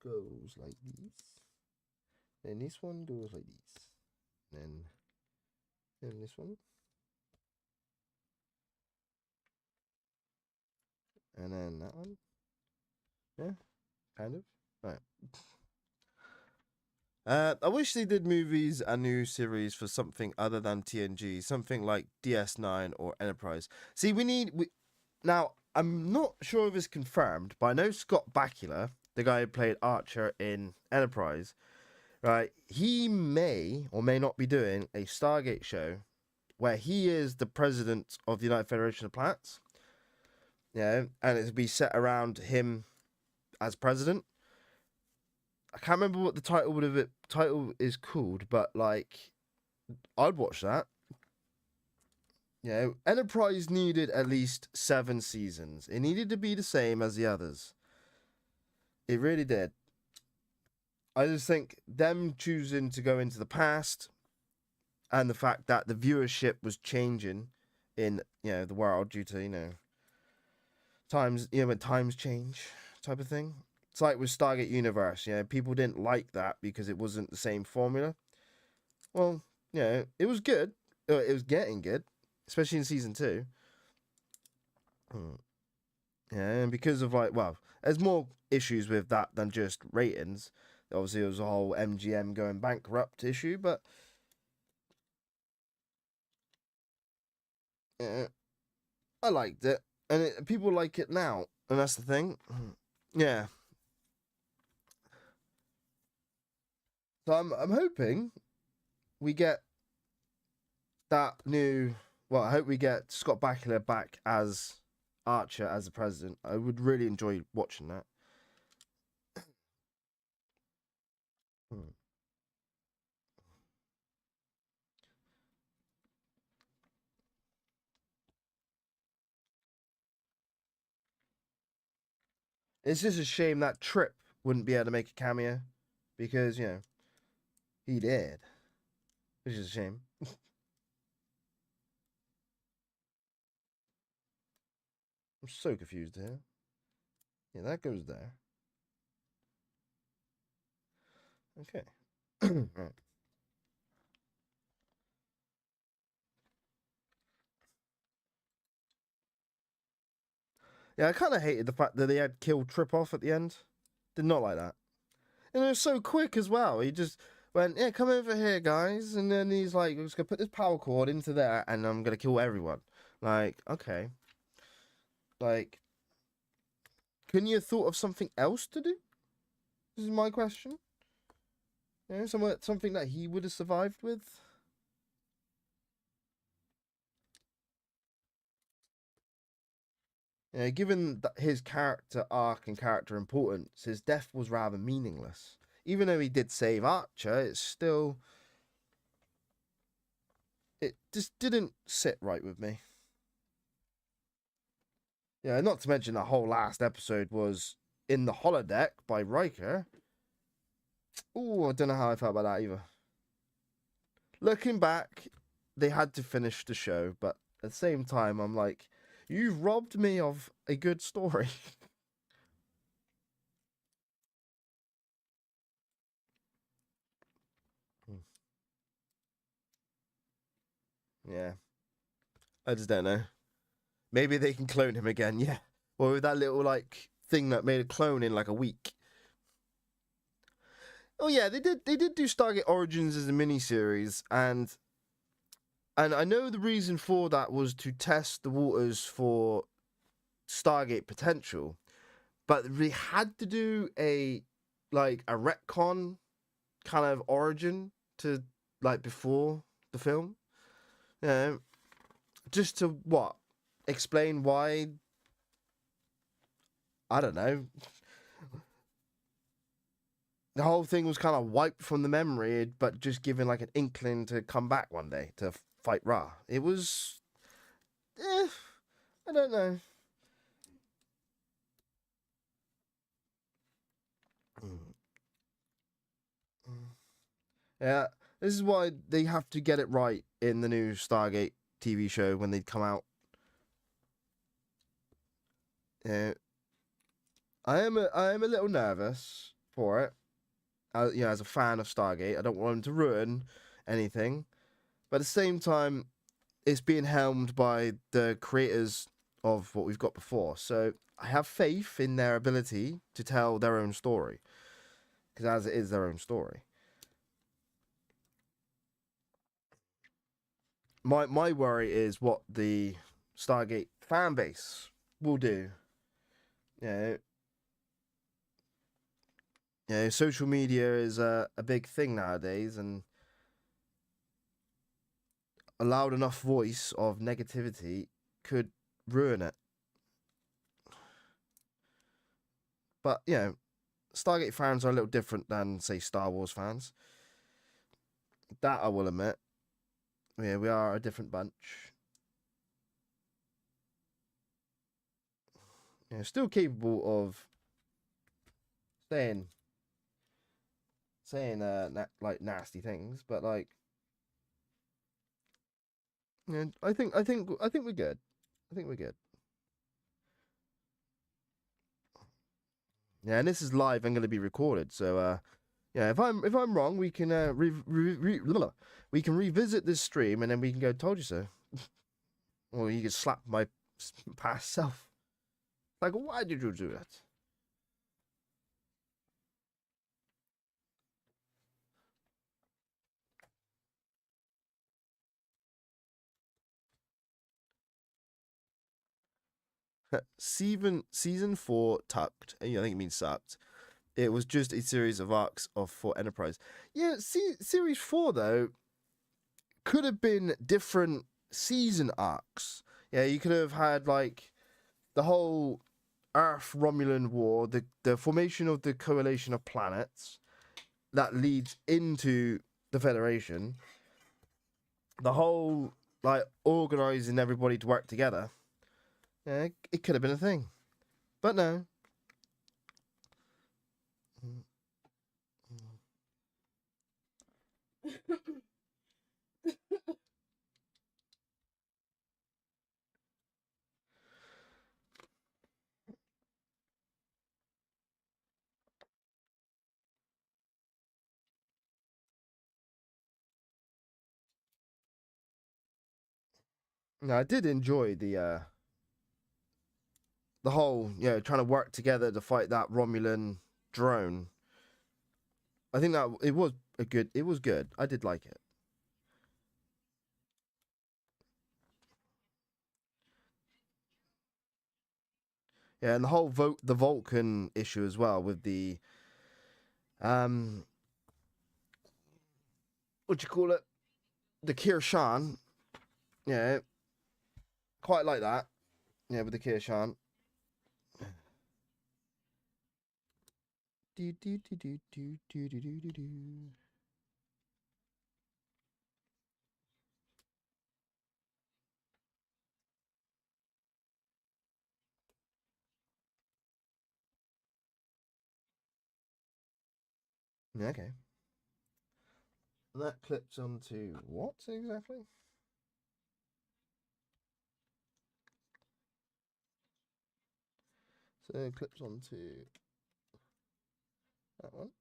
goes like this. Then this one goes like this. Then this one. And then that one. Yeah, kind of. All right. I wish they did movies and new series for something other than TNG, something like DS9 or Enterprise. See, now, I'm not sure if it's confirmed, but I know Scott Bakula, the guy who played Archer in Enterprise, right? He may or may not be doing a Stargate show where he is the president of the United Federation of Planets. Yeah, and it'll be set around him as president. I can't remember what the title is called, but like, I'd watch that. Yeah, Enterprise needed at least 7 seasons. It needed to be the same as the others. It really did. I just think them choosing to go into the past and the fact that the viewership was changing in, the world due to, times, when times change type of thing. It's like with Stargate Universe, people didn't like that because it wasn't the same formula. Well, it was good. It was getting good, especially in season 2. Yeah, and because of there's more issues with that than just ratings. Obviously, it was a whole MGM going bankrupt issue, but Yeah, I liked it, and people like it now, and that's the thing. Yeah. So I'm hoping we get that new. Well, I hope we get Scott Bakula back as Archer as the president. I would really enjoy watching that. Hmm. It's just a shame that Trip wouldn't be able to make a cameo because he did, which is a shame. I'm so confused here. Yeah, that goes there. Okay. Right. Yeah, I kind of hated the fact that they had killed Trip off at the end. Did not like that. And it was so quick as well. He just went, "Yeah, come over here, guys," and then he's like, "I'm just gonna put this power cord into there, and I'm gonna kill everyone." Like, okay, like, couldn't you have thought of something else to do? This is my question. Something that he would have survived with. Given that his character arc and character importance, his death was rather meaningless. Even though he did save Archer, it just didn't sit right with me. Yeah, not to mention the whole last episode was in the holodeck by Riker. Oh, I don't know how I felt about that either. Looking back, they had to finish the show, but at the same time, I'm like, you've robbed me of a good story. Yeah, I just don't know. Maybe they can clone him again. Yeah, or with that little like thing that made a clone in like a week. Oh yeah, they did. They did do Stargate Origins as a mini series, and I know the reason for that was to test the waters for Stargate potential, but they had to do a retcon kind of origin to like before the film. Yeah, just to what explain why, I don't know, the whole thing was kind of wiped from the memory, but just given like an inkling to come back one day to fight Ra. It was, I don't know. Mm. Yeah, this is why they have to get it right in the new Stargate TV show when they come out. Yeah, I am a little nervous for it. As a fan of Stargate, I don't want them to ruin anything, but at the same time, it's being helmed by the creators of what we've got before. So I have faith in their ability to tell their own story, because as it is their own story. My worry is what the Stargate fan base will do. Yeah, social media is a big thing nowadays, and a loud enough voice of negativity could ruin it. But Stargate fans are a little different than say Star Wars fans. That I will admit. Yeah, we are a different bunch. Yeah, still capable of saying like nasty things, but like I think we're good. I think we're good. Yeah, and this is live and going to be recorded, so if I'm wrong, we can we can revisit this stream and then we can go. Told you so. Or you can slap my past self. Like, why did you do that? season 4 tucked. I think it means sucked. It was just a series of arcs for Enterprise. Yeah, series 4 though could have been different season arcs. Yeah, you could have had like the whole Earth Romulan War, the formation of the coalition of planets that leads into the Federation, the whole like organizing everybody to work together. Yeah, it could have been a thing, but no. No, I did enjoy the whole, trying to work together to fight that Romulan drone. I think that it was it was good. I did like it. Yeah, and the whole the Vulcan issue as well with the what do you call it? The Kirshan. Yeah, quite like that. Yeah, with the Kirshan. Do do do do do do do do do. Okay. And that clips onto what exactly? So it clips onto that one.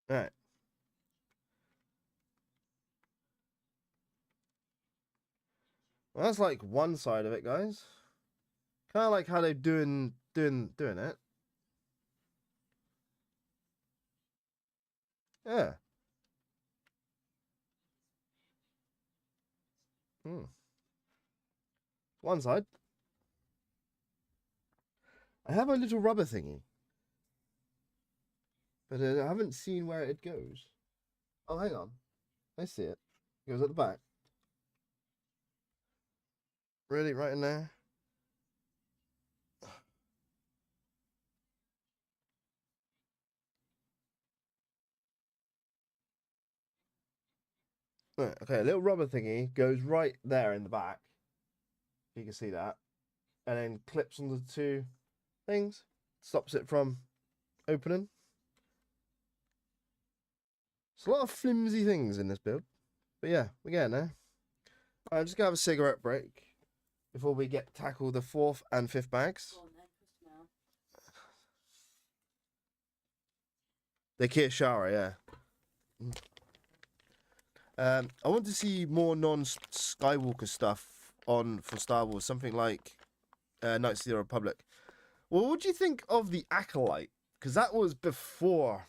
All right. Well, that's like one side of it, guys. Kind of like how they're doing it. Yeah. Hmm. One side. I have a little rubber thingy, but I haven't seen where it goes. Oh, hang on. I see it. It goes at the back. Really, right in there? Right, okay, a little rubber thingy goes right there in the back. You can see that. And then clips on the two things. Stops it from opening. It's a lot of flimsy things in this build. But yeah, we're getting there. I'm just going to have a cigarette break before we tackle the 4th and 5th bags. The Kirshara, yeah. I want to see more non-Skywalker stuff for Star Wars. Something like Knights of the Republic. Well, what do you think of the Acolyte? Because that was before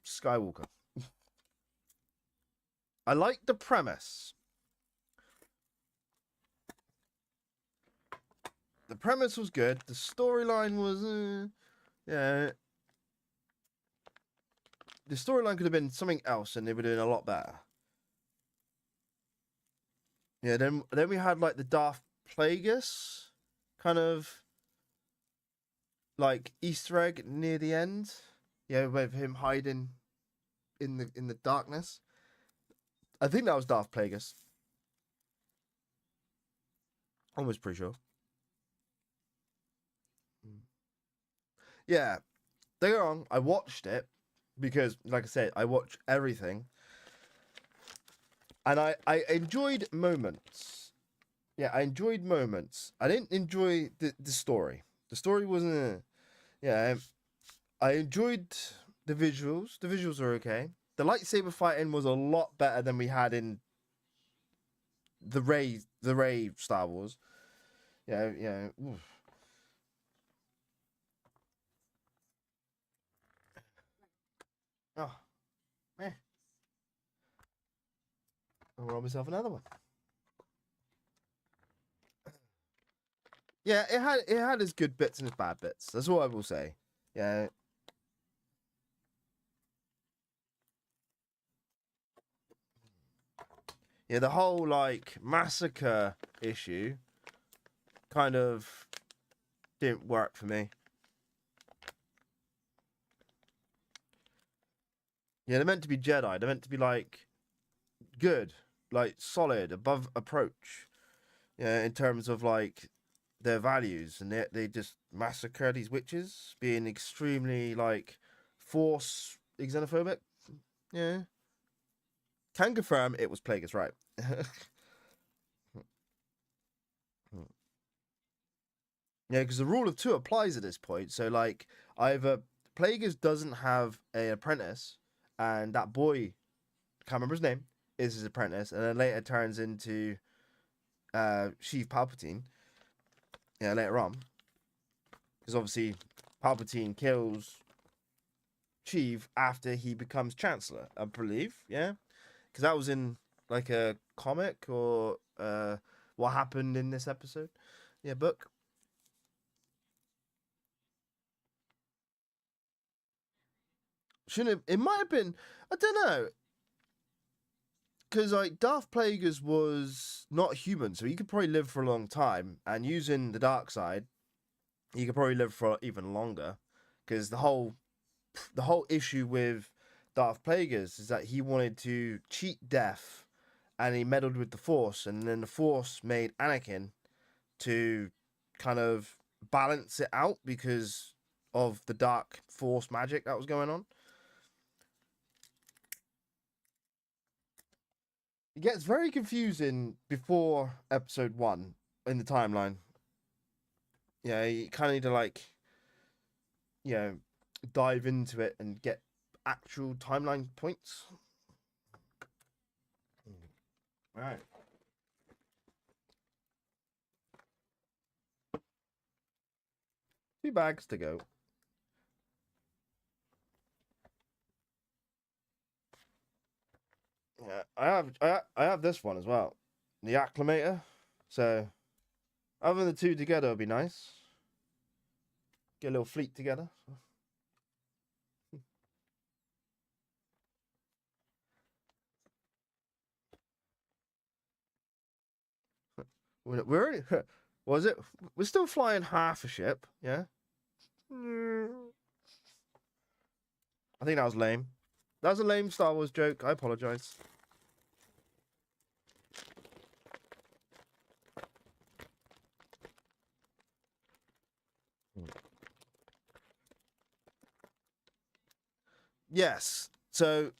Skywalker. I like the premise. The premise was good. The storyline was, yeah. The storyline could have been something else, and they were doing a lot better. Yeah. Then we had like the Darth Plagueis kind of like Easter egg near the end. Yeah, with him hiding in the darkness. I think that was Darth Plagueis. Almost pretty sure. Yeah, don't get me wrong. I watched it because, like I said, I watch everything, and I enjoyed moments. Yeah, I enjoyed moments. I didn't enjoy the story. The story wasn't. Yeah, I enjoyed the visuals. The visuals are okay. The lightsaber fighting was a lot better than we had in the Ray Star Wars. Yeah, yeah. Oof. Oh, eh. I'll roll myself another one. Yeah, it had its good bits and its bad bits. That's all I will say. Yeah. Yeah, the whole like massacre issue kind of didn't work for me. Yeah, they're meant to be Jedi. They're meant to be like good, like solid, above approach. Yeah, in terms of like their values, and they just massacre these witches, being extremely like force xenophobic. Yeah, can confirm it was Plagueis, right? Yeah, because the rule of two applies at this point. So like either Plagueis doesn't have an apprentice, and that boy, can't remember his name, is his apprentice, and then later turns into Sheev Palpatine. Yeah, later on, because obviously Palpatine kills Sheev after he becomes Chancellor, I believe. Yeah, because that was in like a comic or what happened in this episode. Yeah, book. Shouldn't have, it might have been. I don't know. Because like Darth Plagueis was not human, so he could probably live for a long time. And using the dark side, he could probably live for even longer. Because the whole issue with Darth Plagueis is that he wanted to cheat death, and he meddled with the Force, and then the Force made Anakin to kind of balance it out because of the dark Force magic that was going on. It gets very confusing before episode 1 in the timeline. Yeah, you kind of need to like, you know, dive into it and get actual timeline points. Right. 2 bags to go. Yeah, I have this one as well, the acclimator. So having the two together would be nice. Get a little fleet together. We're already, was it? We're still flying half a ship. Yeah. I think that was lame. That was a lame Star Wars joke. I apologize. Yes. So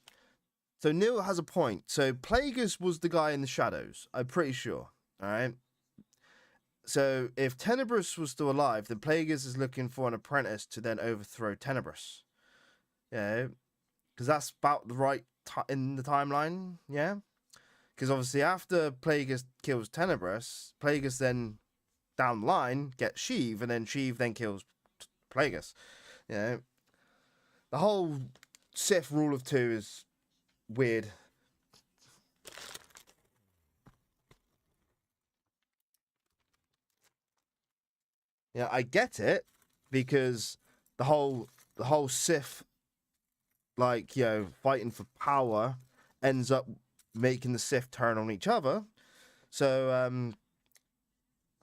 Neil has a point. So Plagueis was the guy in the shadows. I'm pretty sure. All right. So if Tenebrous was still alive, then Plagueis is looking for an apprentice to then overthrow Tenebrous. Yeah, because that's about the right in the timeline. Yeah, because obviously after Plagueis kills Tenebrous, Plagueis then down the line gets Sheev, and then Sheev then kills Plagueis. Yeah, the whole Sith rule of two is weird. Yeah, I get it because the whole Sith, like, fighting for power ends up making the Sith turn on each other. So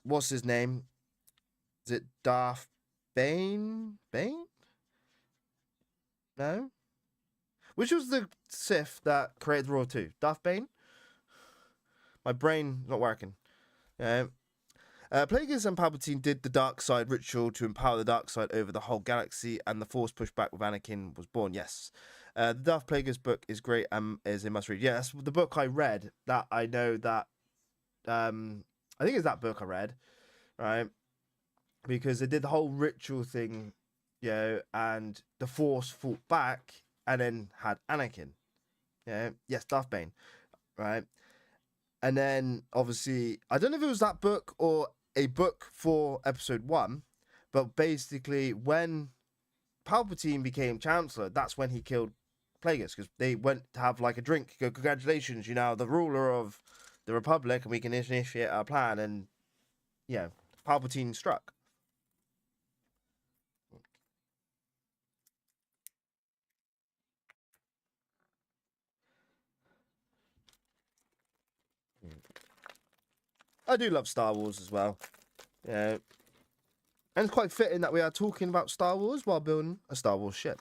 what's his name? Is it Darth Bane? Bane? No. Which was the Sith that created Raw 2? Darth Bane? My brain not working. Plagueis and Palpatine did the dark side ritual to empower the dark side over the whole galaxy, and the Force pushback with Anakin was born. Yes. The Darth Plagueis book is great and is a must read. Yeah, that's the book I read. That I know that. I think it's that book I read, right? Because they did the whole ritual thing, and the Force fought back and then had Anakin. Yeah, yes, Darth Bane, right? And then obviously, I don't know if it was that book or a book for episode 1, but basically, when Palpatine became Chancellor, that's when he killed Plagueis, because they went to have like a drink. Go, congratulations, you're now the ruler of the Republic, and we can initiate our plan. And yeah, Palpatine struck. I do love Star Wars as well. Yeah. And it's quite fitting that we are talking about Star Wars while building a Star Wars ship.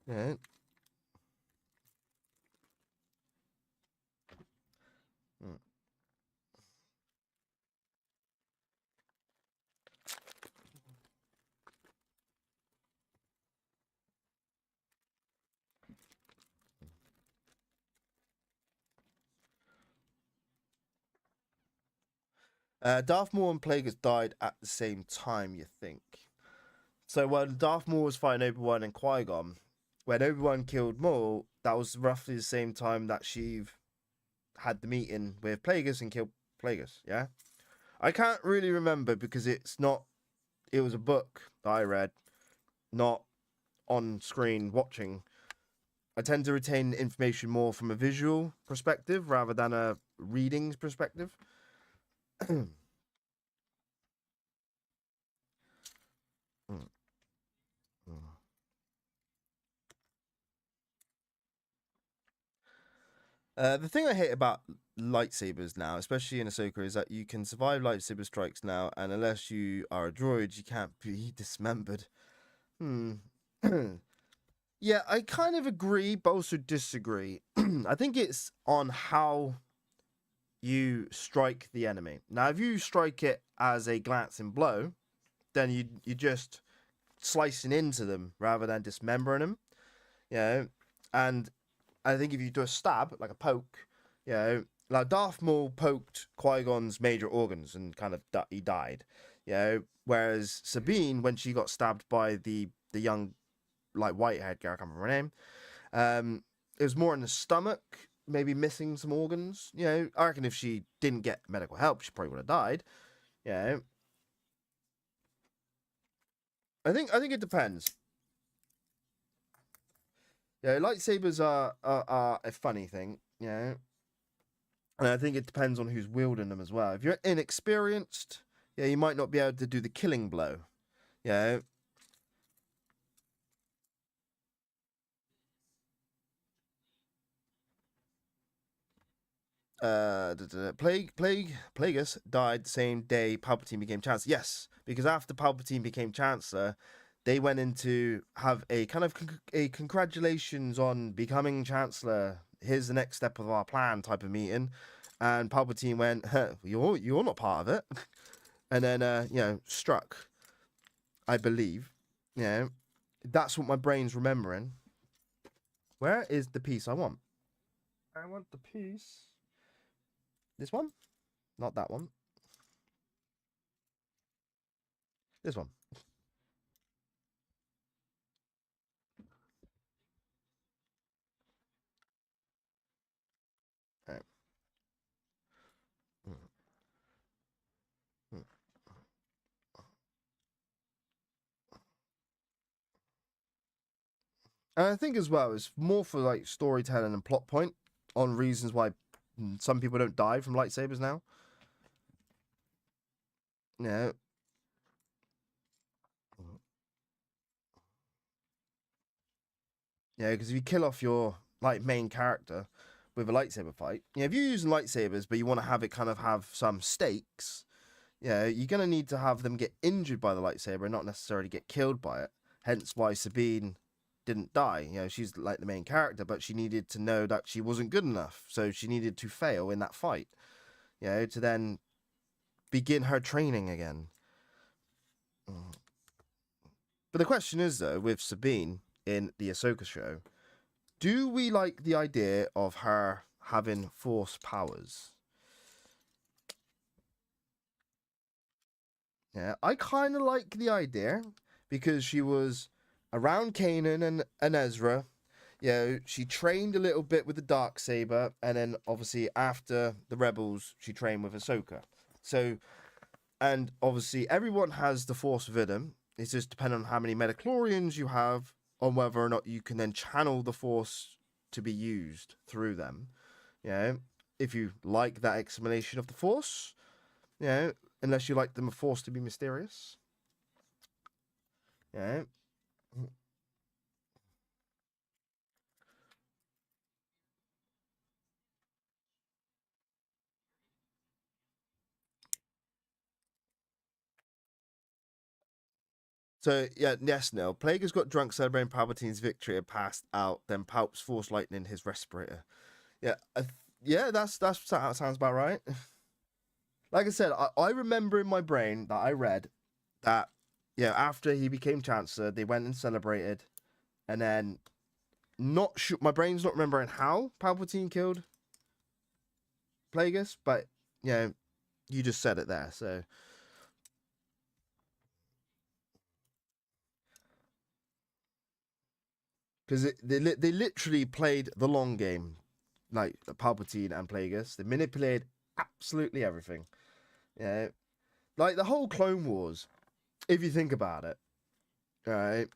Yeah. Darth Maul and Plagueis died at the same time, you think? So when Darth Maul was fighting Obi-Wan and Qui-Gon, when Obi-Wan killed Maul, that was roughly the same time that Sheev had the meeting with Plagueis and killed Plagueis, yeah? I can't really remember because it's not... It was a book that I read, not on screen watching. I tend to retain information more from a visual perspective rather than a readings perspective. The thing I hate about lightsabers now, especially in Ahsoka, is that you can survive lightsaber strikes now, and unless you are a droid, you can't be dismembered. Yeah, I kind of agree, but also disagree. I think it's on how you strike the enemy. Now, if you strike it as a glancing blow, then you just slicing into them rather than dismembering them. You know, and I think if you do a stab, like a poke, you know, like Darth Maul poked Qui-Gon's major organs and kind of he died. You know, whereas Sabine, when she got stabbed by the young, like white-haired girl, I can't remember her name, it was more in the stomach, maybe missing some organs. You know, I reckon if she didn't get medical help, she probably would have died. You know, I think it depends. Yeah, lightsabers are a funny thing, you know. And I think it depends on who's wielding them as well. If you're inexperienced, yeah, you might not be able to do the killing blow. Yeah. Plagueis died the same day Palpatine became Chancellor. Yes, because after Palpatine became Chancellor, they went into have a kind of a congratulations on becoming Chancellor. Here's the next step of our plan type of meeting, and Palpatine went, "You're not part of it," and then struck. I believe, yeah, that's what my brain's remembering. Where is the piece I want? I want the piece. This one, not that one. This one. Right. And I think as well, it's more for like storytelling and plot point on reasons why some people don't die from lightsabers now. Yeah. Yeah, because if you kill off your like main character with a lightsaber fight, yeah, if you're using lightsabers but you want to have it kind of have some stakes, yeah, you're gonna need to have them get injured by the lightsaber and not necessarily get killed by it. Hence why Sabine didn't die. You know, she's like the main character, but she needed to know that she wasn't good enough, so she needed to fail in that fight. You know, to then begin her training again. But the question is though, with Sabine in the Ahsoka show, do we like the idea of her having force powers? Yeah, I kind of like the idea because she was around Kanan and Ezra. You know, she trained a little bit with the Darksaber, and then obviously after the Rebels, she trained with Ahsoka. So, and obviously everyone has the Force within them. It's just depending on how many Metachlorians you have on whether or not you can then channel the Force to be used through them. You know, if you like that explanation of the Force, you know, unless you like the Force to be mysterious. You know. So yeah, yes, Neil. Plagueis got drunk celebrating Palpatine's victory and passed out. Then Palps force lightning his respirator. Yeah, yeah, that sounds about right. Like I said, I remember in my brain that I read that after he became Chancellor, they went and celebrated, and then not sure. My brain's not remembering how Palpatine killed Plagueis, but you just said it there, so. Because they literally played the long game, like Palpatine and Plagueis. They manipulated absolutely everything. Yeah, like the whole Clone Wars, if you think about it, right,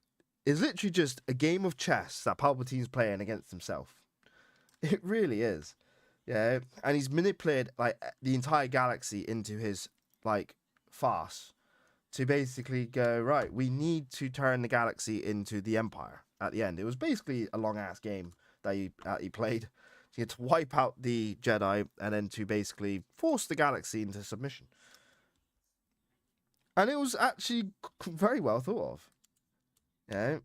is literally just a game of chess that Palpatine's playing against himself. It really is. Yeah, and he's manipulated like the entire galaxy into his like farce to basically go, right, we need to turn the galaxy into the Empire at the end. It was basically a long ass game that he played. He had to wipe out the Jedi and then to basically force the galaxy into submission. And it was actually very well thought of. Yeah.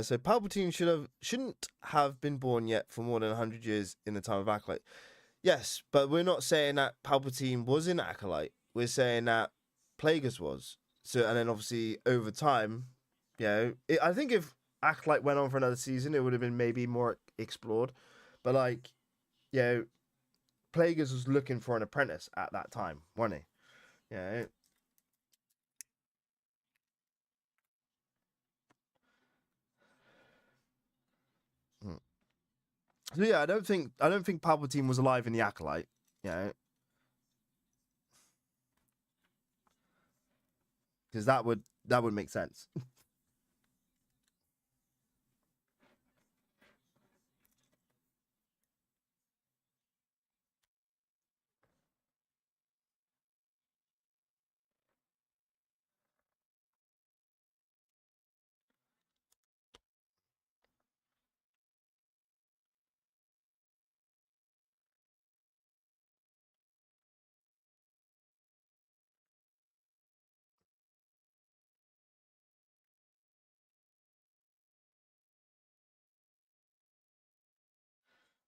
So Palpatine shouldn't have been born yet for more than 100 years in the time of Acolyte. Yes, but we're not saying that Palpatine was in Acolyte. We're saying that Plagueis was. So, and then obviously over time, I think if Acolyte went on for another season, it would have been maybe more explored. But like, Plagueis was looking for an apprentice at that time, wasn't he? Yeah. Hmm. So yeah, I don't think Palpatine was alive in the Acolyte. Yeah, because that would make sense.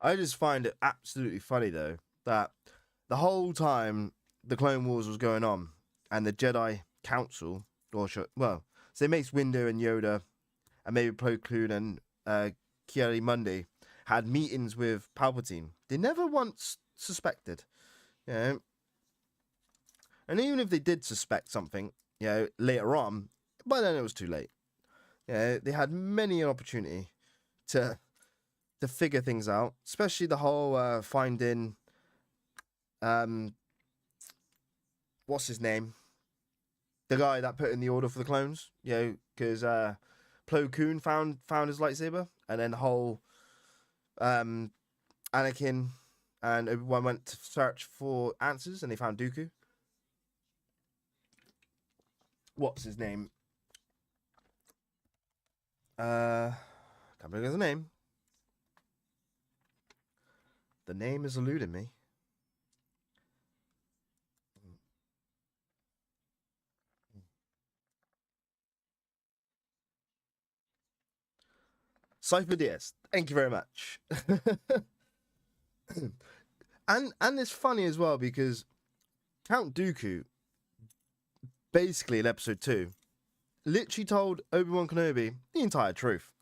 I just find it absolutely funny though that the whole time the Clone Wars was going on and the Jedi Council, say Mace Windu and Yoda and maybe Plo Koon and Kiari Mundi had meetings with Palpatine. They never once suspected, you know. And even if they did suspect something, later on, by then it was too late. Yeah, they had many an opportunity to figure things out, especially the whole finding um what's his name, the guy that put in the order for the clones. Because Plo Koon found his lightsaber, and then the whole um Anakin and Obi-Wan went to search for answers, and they found Dooku. What's his name? Can't remember his name. The name is eluding me. Cypher DS. Thank you very much. and it's funny as well because Count Dooku, basically in episode 2, literally told Obi-Wan Kenobi the entire truth,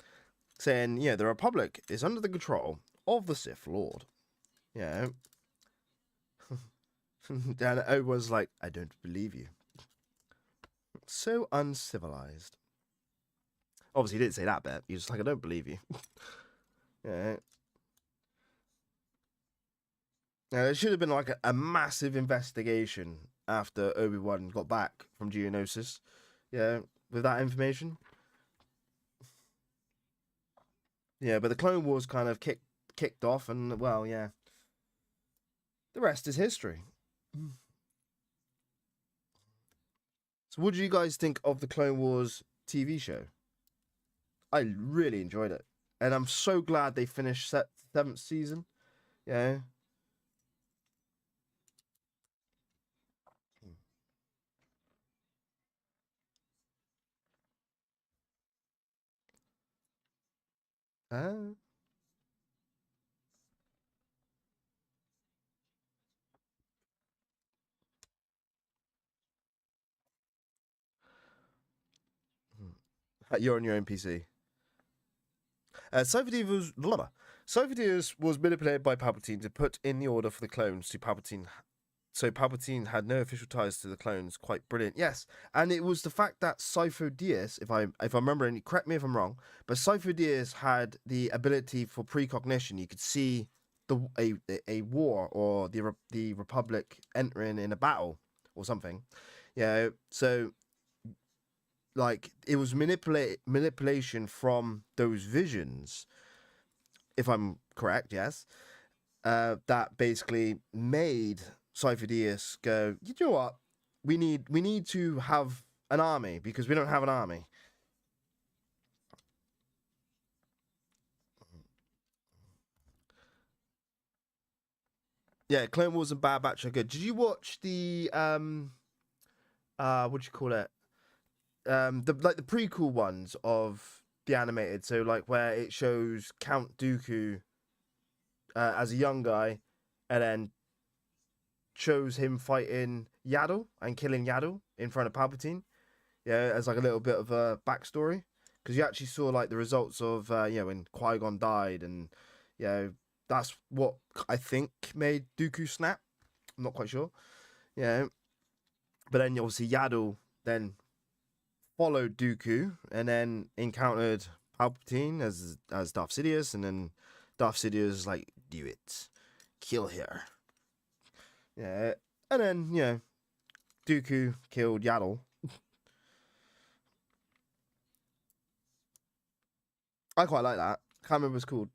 saying, the Republic is under the control of the Sith Lord. Yeah. And Obi-Wan's like, I don't believe you. So uncivilized. Obviously, he didn't say that bit. He was just like, I don't believe you. Yeah. Now, there should have been like a massive investigation after Obi-Wan got back from Geonosis. Yeah, with that information. Yeah, but the Clone Wars kind of kicked off, and well, yeah, the rest is history. So, what do you guys think of the Clone Wars TV show? I really enjoyed it, and I'm so glad they finished seventh season. Yeah. Uh, you're on your own PC. Sophie was manipulated by Palpatine to put in the order for the clones to Palpatine. So Palpatine had no official ties to the clones. Quite brilliant, yes. And it was the fact that Sifo Dyas, if I remember, and correct me if I'm wrong, but Sifo Dyas had the ability for precognition. You could see a war or the Republic entering in a battle or something. Yeah. So like it was manipulation from those visions, if I'm correct, yes, that basically made Cypher go, you know what, we need to have an army because we don't have an army. Yeah, Clone Wars and Bad Batch are good. Did you watch the what do you call it? The prequel ones of the animated, so like where it shows Count Dooku as a young guy, and then shows him fighting Yaddle and killing Yaddle in front of Palpatine. Yeah, as like a little bit of a backstory, because you actually saw like the results of when Qui-Gon died, and that's what I think made Dooku snap. I'm not quite sure. Yeah, but then obviously Yaddle then followed Dooku and then encountered Palpatine as Darth Sidious, and then Darth Sidious is like, do it, kill her. Yeah, and then Dooku killed Yaddle. I quite like that. Can't remember what it's called.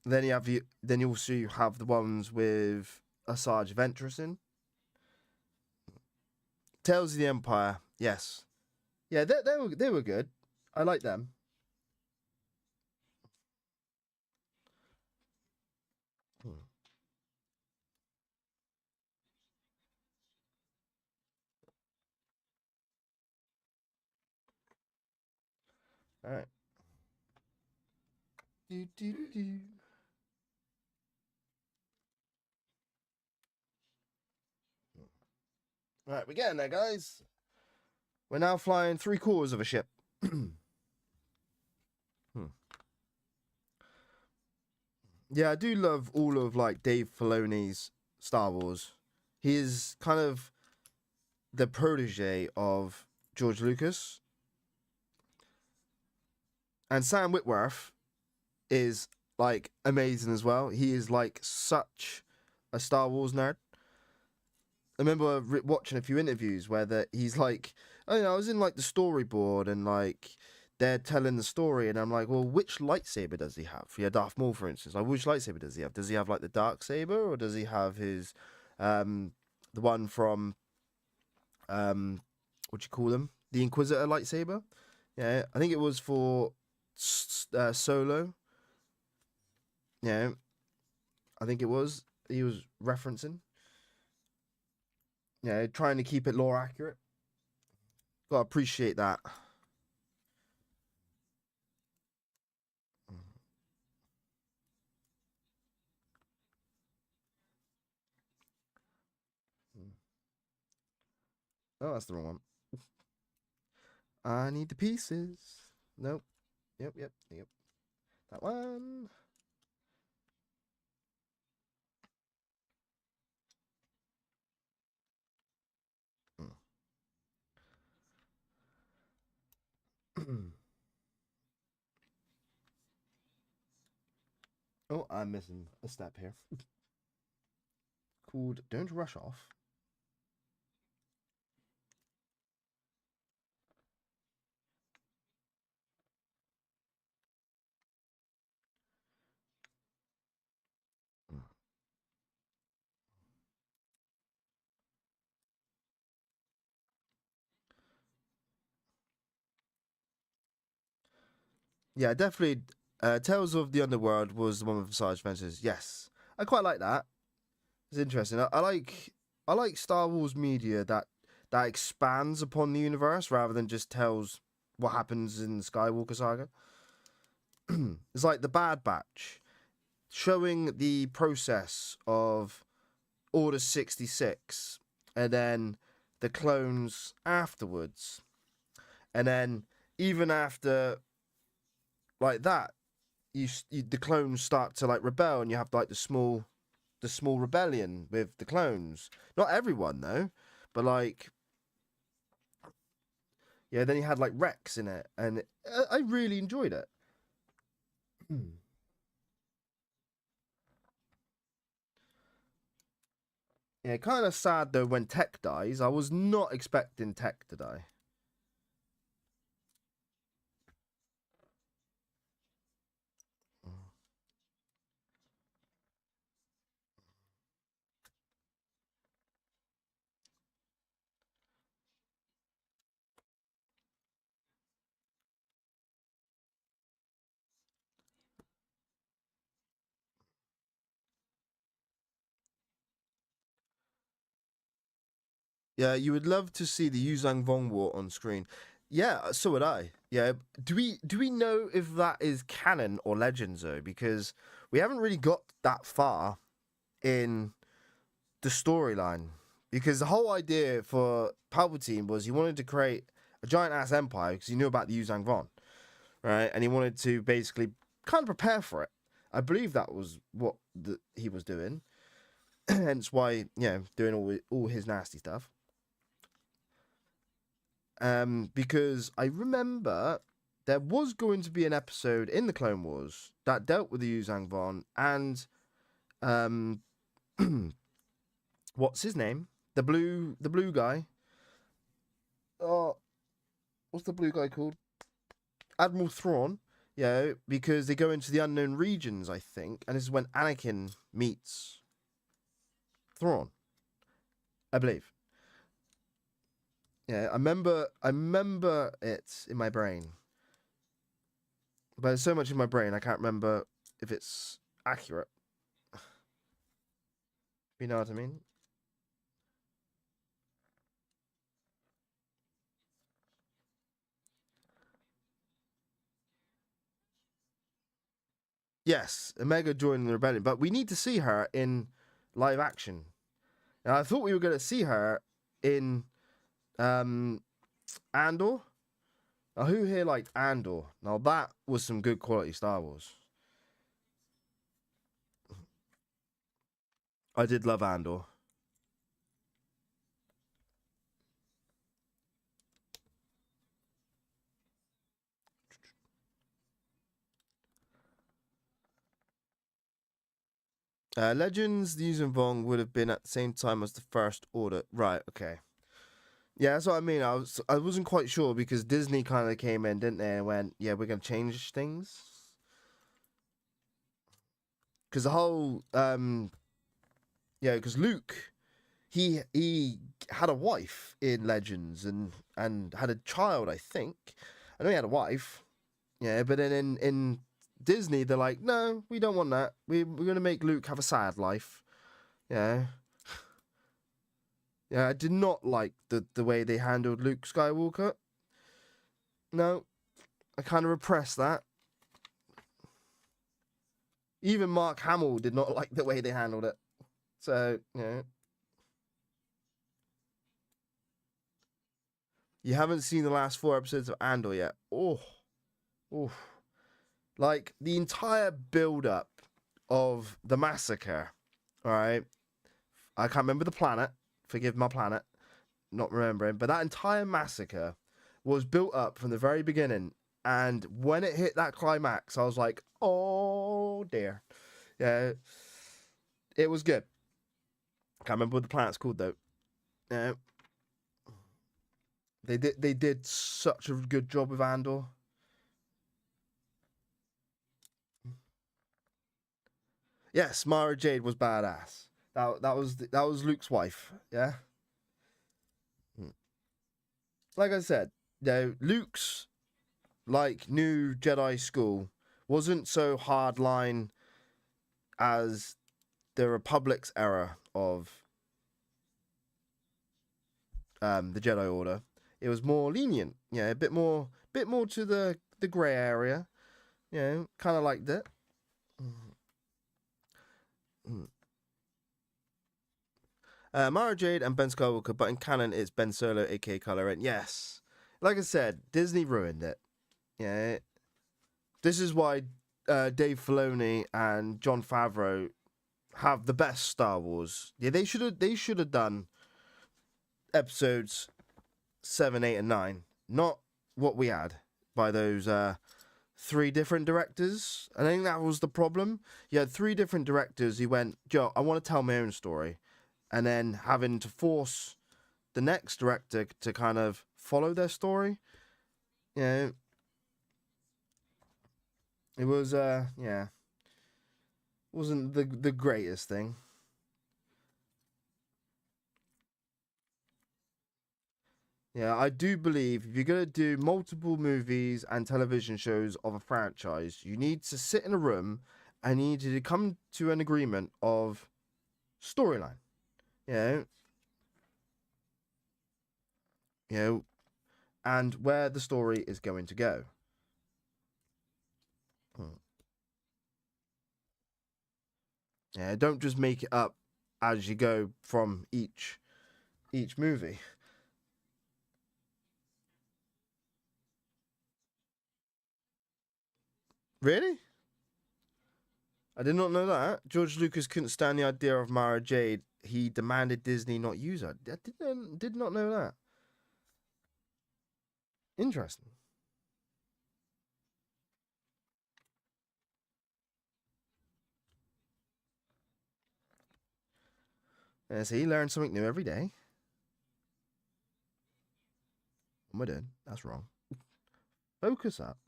Then you also have the ones with Asajj Ventress. Tales of the Empire. Yes. Yeah, they were good. I like them. Hmm. All right. Do, do, do. All right, we're getting there, guys. We're now flying 3/4 of a ship. Hmm. Yeah, I do love all of like Dave Filoni's Star Wars. He is kind of the protege of George Lucas, and Sam Witwer is like amazing as well. He is like such a Star Wars nerd. I remember watching a few interviews where he's like, oh, I was in like the storyboard and like they're telling the story, and I'm like, well, which lightsaber does he have? Yeah, Darth Maul, for instance. Like, which lightsaber does he have? Does he have like the dark saber, or does he have his, the one from, what do you call them? The Inquisitor lightsaber. Yeah, I think it was for Solo. Yeah, I think it was. He was referencing. Yeah, trying to keep it lore accurate. Gotta appreciate that. Oh, that's the wrong one. I need the pieces. Nope. Yep. That one. Oh, I'm missing a step here. Called Don't Rush Off. Yeah, definitely. Tales of the Underworld was the one with Sarge Fences. Yes, I quite like that. It's interesting. I like Star Wars media that expands upon the universe rather than just tells what happens in the Skywalker saga. It's like the Bad Batch, showing the process of Order 66 and then the clones afterwards. And then even after like that, the clones start to like rebel and you have like the small rebellion with the clones. Not everyone though, but like yeah, then you had like Rex in it and I really enjoyed it. Yeah, kind of sad though when Tech dies. I was not expecting Tech to die. Yeah, you would love to see the Yuzhang Vong War on screen. Yeah, so would I. Yeah, do we know if that is canon or legends though? Because we haven't really got that far in the storyline. Because the whole idea for Palpatine was he wanted to create a giant ass empire because he knew about the Yuzhang Vong, right? And he wanted to basically kind of prepare for it. I believe that was what he was doing, hence why doing all his nasty stuff. Because I remember there was going to be an episode in the Clone Wars that dealt with the Yuzhang Vong and um, what's his name? The blue guy. Oh, what's the blue guy called? Admiral Thrawn. Yeah, because they go into the unknown regions, I think, and this is when Anakin meets Thrawn, I believe. Yeah, I remember it in my brain. But there's so much in my brain I can't remember if it's accurate. You know what I mean? Yes, Omega joined the rebellion, but we need to see her in live action. And I thought we were going to see her in um, Andor. Now, who here liked Andor? Now, that was some good quality Star Wars. I did love Andor. Legends, the Yuuzhan Vong would have been at the same time as the First Order. Right, okay. Yeah, that's what I mean. I wasn't quite sure because Disney kind of came in, didn't they, and went, yeah, we're going to change things. Because the whole, because Luke, he had a wife in Legends and had a child, I think. I know he had a wife. Yeah, but then in Disney, they're like, no, we don't want that. We're going to make Luke have a sad life. Yeah. Yeah, I did not like the way they handled Luke Skywalker. No, I kind of repressed that. Even Mark Hamill did not like the way they handled it. So, yeah. You haven't seen the last 4 episodes of Andor yet. Oh, oh. Like, the entire build up of the massacre, all right? I can't remember the planet. Forgive my planet, not remembering. But that entire massacre was built up from the very beginning. And when it hit that climax, I was like, oh, dear. Yeah, it was good. Can't remember what the planet's called, though. Yeah. They did such a good job with Andor. Yes, Mara Jade was badass. That was Luke's wife. Yeah. Hmm. Like I said, Luke's like New Jedi School, wasn't so hardline as the Republic's era of the Jedi Order. It was more lenient, a bit more to the grey area. Kind of liked it. Mara Jade and Ben Skywalker, but in canon it's Ben Solo, aka Kylo Ren. Yes, like I said, Disney ruined it. Yeah, this is why Dave Filoni and Jon Favreau have the best Star Wars. Yeah, they should have done episodes 7, 8, and 9, not what we had by those 3 different directors. I think that was the problem. You had 3 different directors who went, Joe, I want to tell my own story, and then having to force the next director to kind of follow their story. It was wasn't the greatest thing. Yeah, I do believe if you're going to do multiple movies and television shows of a franchise, you need to sit in a room and you need to come to an agreement of storyline. You know, and where the story is going to go. Yeah, don't just make it up as you go from each movie. Really? I did not know that. George Lucas couldn't stand the idea of Mara Jade. He demanded Disney not use her. I did not know that. Interesting. Yeah, see, learn something new every day. What am I doing? That's wrong. Focus up.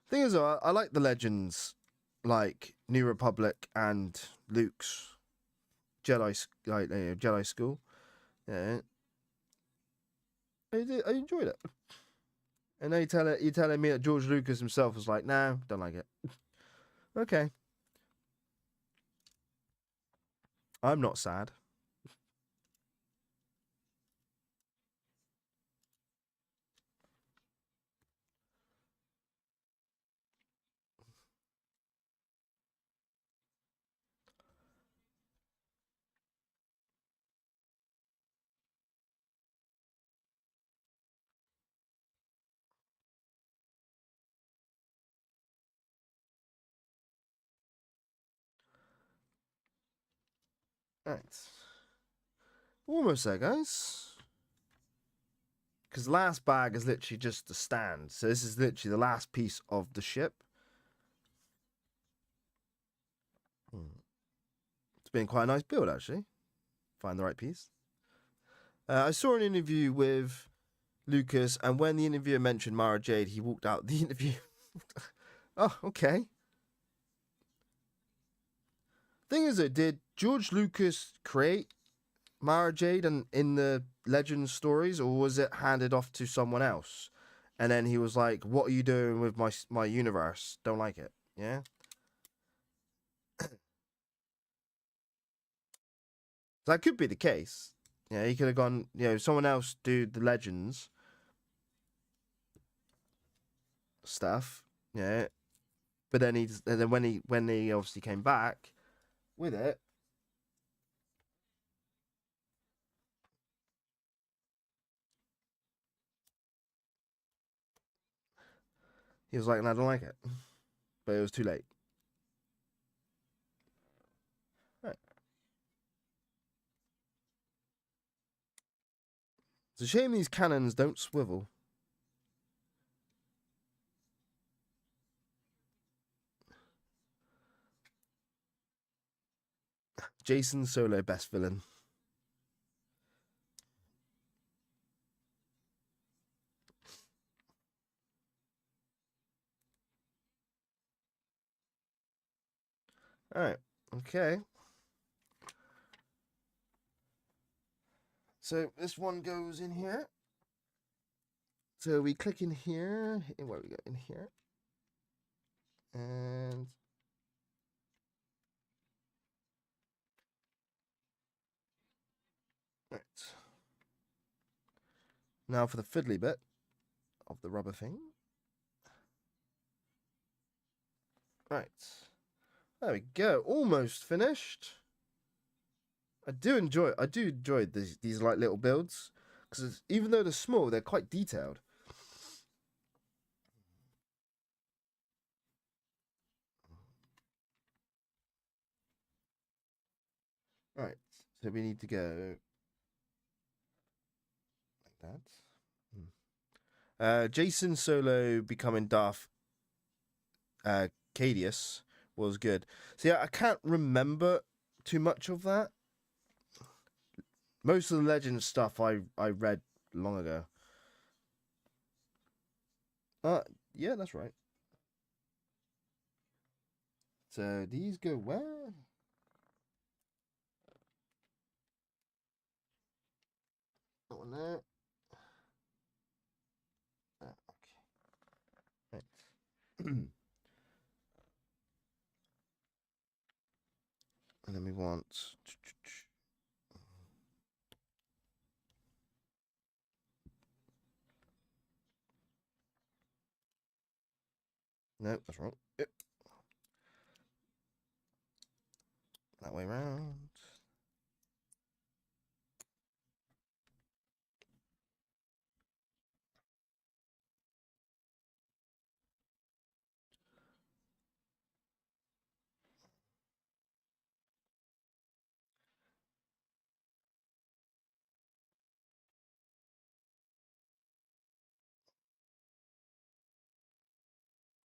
Thing is, I like the legends, like New Republic and Luke's Jedi School. Yeah, I enjoyed it. And now you're telling me that George Lucas himself was like, no, don't like it. Okay, I'm not sad. Thanks. Almost there, guys. Because the last bag is literally just the stand. So this is literally the last piece of the ship. It's been quite a nice build, actually. Find the right piece. I saw an interview with Lucas, and when the interviewer mentioned Mara Jade, he walked out the interview. Oh, okay. Thing is, did George Lucas create Mara Jade in the Legends stories, or was it handed off to someone else? And then he was like, "What are you doing with my universe? Don't like it." Yeah. That could be the case. Yeah, he could have gone. Someone else do the Legends stuff. Yeah, but then when he obviously came back with it, he was like, "No, I don't like it," but it was too late. Right. It's a shame these cannons don't swivel. Jason Solo, best villain. All right. Okay. So this one goes in here. So we click in here. Where we go in here, and right. Now for the fiddly bit of the rubber thing. Right. There we go. Almost finished. I do enjoy these like little builds, because even though they're small, they're quite detailed. Right. So we need to go like that. Jason Solo becoming Darth Cadius was good. See, I can't remember too much of that. Most of the Legend stuff I read long ago. Yeah, that's right. So these go where? That one there. Okay. Right. And then we want. No, that's wrong. Yep. That way around.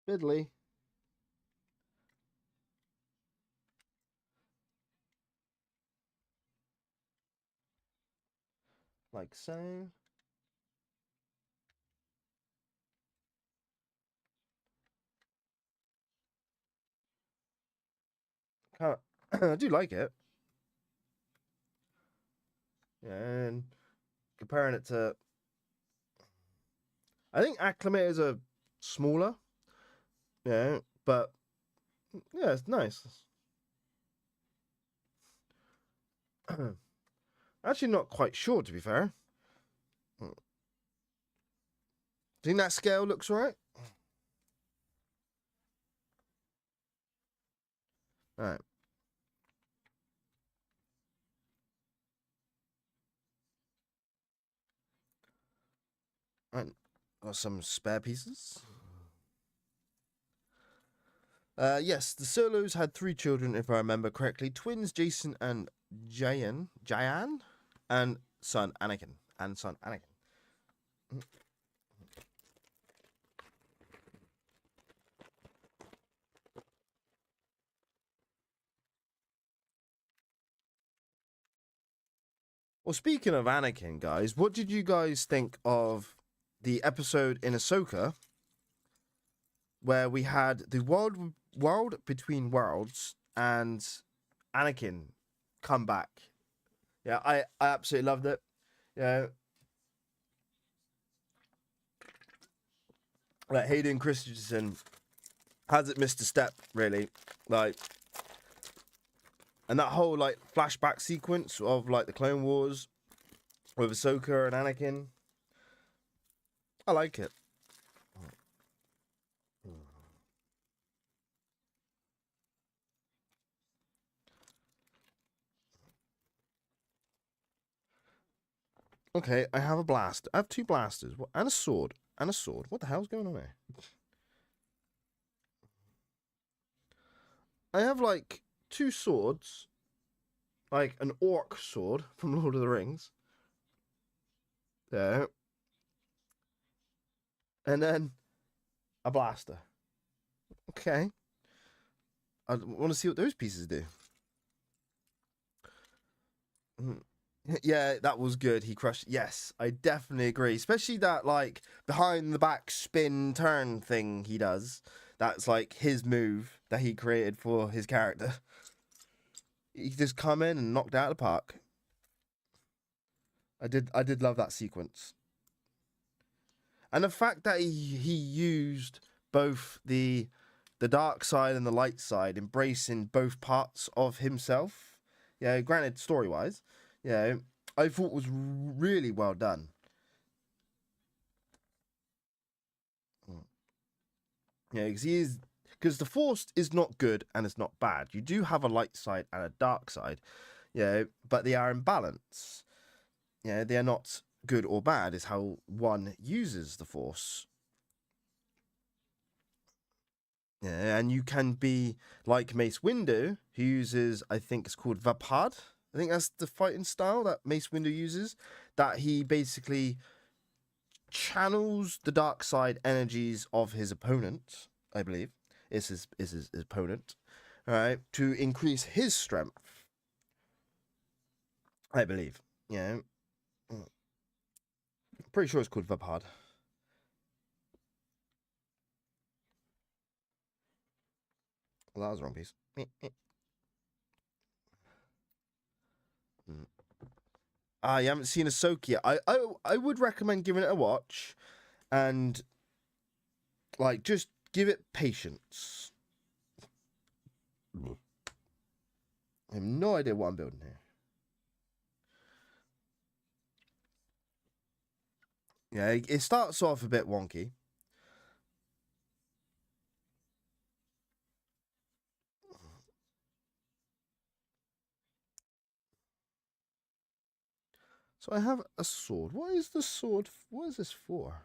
Fiddly. Like so. I do like it. And comparing it to, I think acclimators are smaller. Yeah, but yeah, it's nice. Actually, not quite sure, to be fair. Think that scale looks right? All right. Right. Got some spare pieces. Yes, the Solos had 3 children, if I remember correctly. Twins, Jason and Jayan, and son Anakin. Well, speaking of Anakin, guys, what did you guys think of the episode in Ahsoka where we had the world between worlds and Anakin come back? Yeah, I absolutely loved it. Yeah, like Hayden Christensen hasn't missed a step, really. Like, and that whole like flashback sequence of like the Clone Wars with Ahsoka and Anakin, I like it. Okay, I have a blast. I have 2 blasters and a sword. What the hell's going on here? I have like 2 swords, like an orc sword from Lord of the Rings. There. And then a blaster. Okay. I want to see what those pieces do. Yeah, that was good. He crushed. Yes, I definitely agree. Especially that like behind the back spin turn thing he does. That's like his move that he created for his character. He just come in and knocked out of the park. I did love that sequence. And the fact that he used both the dark side and the light side, embracing both parts of himself. Yeah, granted, story wise, yeah, I thought was really well done. Yeah, because the Force is not good and it's not bad. You do have a light side and a dark side, yeah, but they are in balance. Yeah, they are not good or bad. Is how one uses the Force. Yeah, and you can be like Mace Windu, who uses, I think it's called Vapad. I think that's the fighting style that Mace Windu uses. That he basically channels the dark side energies of his opponent, I believe, is his opponent, all right, to increase his strength, I believe. Yeah. Pretty sure it's called Vapad. Well, that was the wrong piece. Ah, you haven't seen Ahsoka yet. I would recommend giving it a watch and like just give it patience. I have no idea what I'm building here. Yeah, it starts off a bit wonky. So I have a sword. What is the sword? What is this for?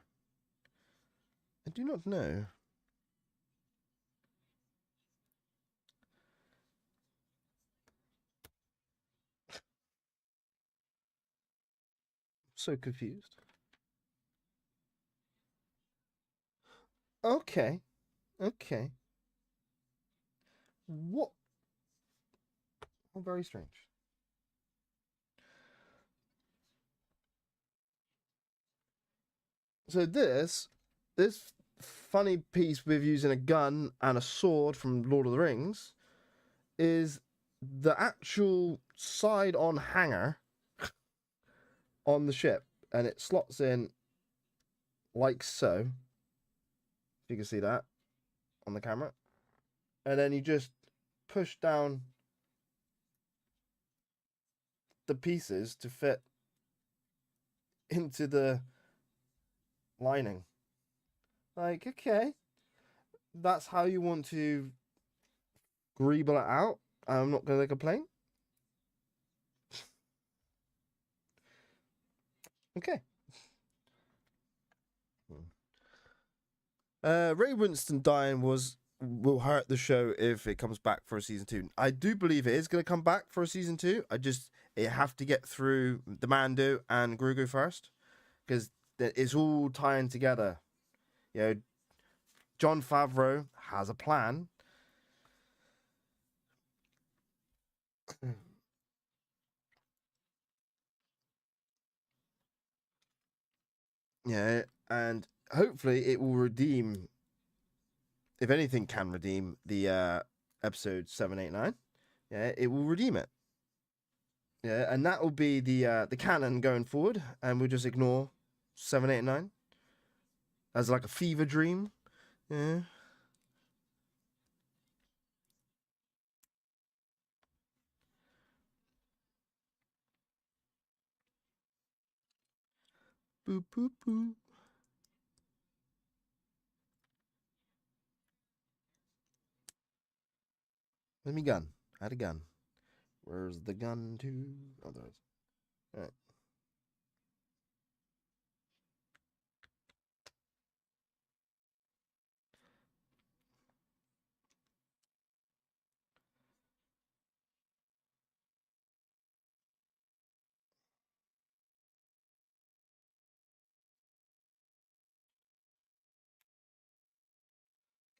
I do not know. So confused. Okay. Okay. What? Oh, very strange. So this funny piece with using a gun and a sword from Lord of the Rings is the actual side-on hanger on the ship, and it slots in like so. If you can see that on the camera, and then you just push down the pieces to fit into the lining. Like, okay, that's how you want to greeble it out. I'm not going to complain. Okay. Ray Winston dying will hurt the show if it comes back for a season 2. I do believe it is going to come back for a season 2. It have to get through the Mando and Grogu first because it's all tying together. You know, Jon Favreau has a plan. Yeah, and hopefully it will redeem, if anything can redeem the episode 789. Yeah, it will redeem it. Yeah, and that will be the canon going forward, and we'll just ignore 789 as like a fever dream. Yeah. Boop boop boop. Let me gun. I had a gun. Where's the gun to? Oh, there it is. All right.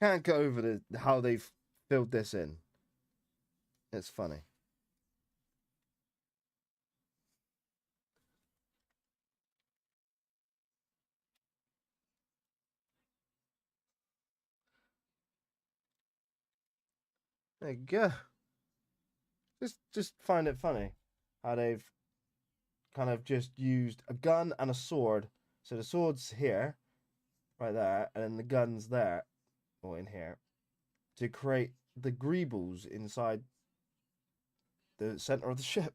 Can't go over how they've filled this in. It's funny. There you go. Just find it funny how they've kind of just used a gun and a sword. So the sword's here, right there, and then the gun's there, or in here, to create the greebles inside the center of the ship.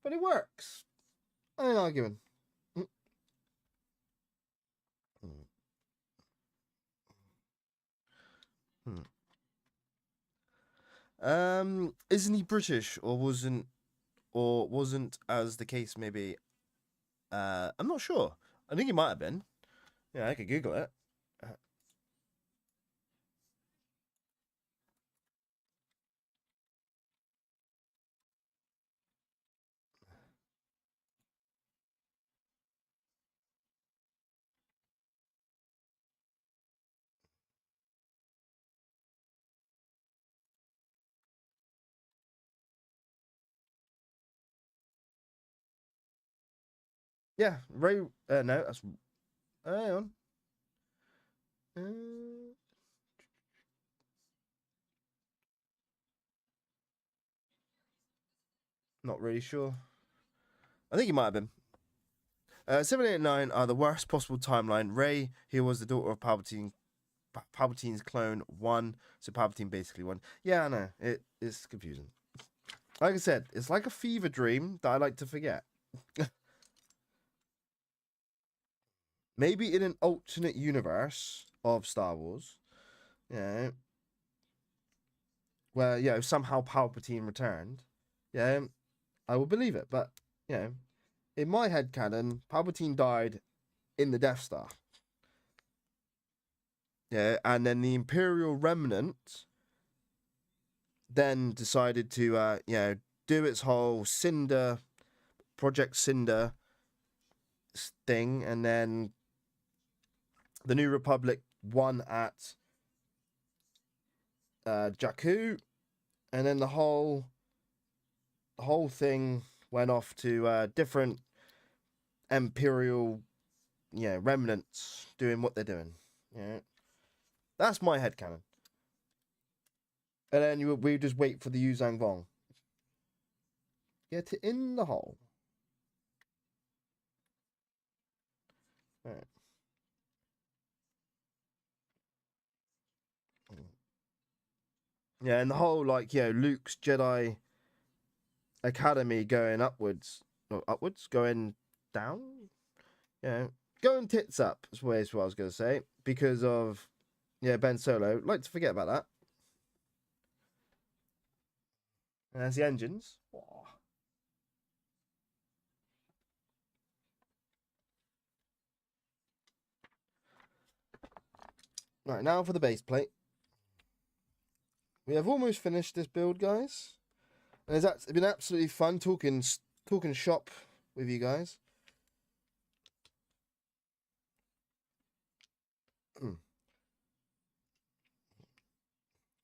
But it works. I ain't arguing. Isn't he British or wasn't as the case maybe? I'm not sure. I think he might have been. Yeah, I could Google it. Yeah, Ray. No, that's. Hang on. Not really sure. I think he might have been. 789 are the worst possible timeline. Ray, he was the daughter of Palpatine. Palpatine's clone won, so Palpatine basically won. Yeah, I know. It's confusing. Like I said, it's like a fever dream that I like to forget. Maybe in an alternate universe of Star Wars, yeah, where somehow Palpatine returned, yeah, I will believe it. But in my head canon, Palpatine died in the Death Star. Yeah, and then the Imperial Remnant then decided to do its whole Cinder Project Cinder thing, and then the New Republic won at Jakku, and then the whole thing went off to different Imperial remnants doing what they're doing. Yeah, that's my headcanon. And then we just wait for the Yuzang Vong. Get it in the hole. Right. Yeah, and the whole Luke's Jedi Academy going upwards, not upwards, going down. Yeah, going tits up is what I was going to say because of Ben Solo. Like to forget about that. And there's the engines. Oh. Right, now for the base plate. We have almost finished this build, guys. And it's been absolutely fun talking shop with you guys. Well,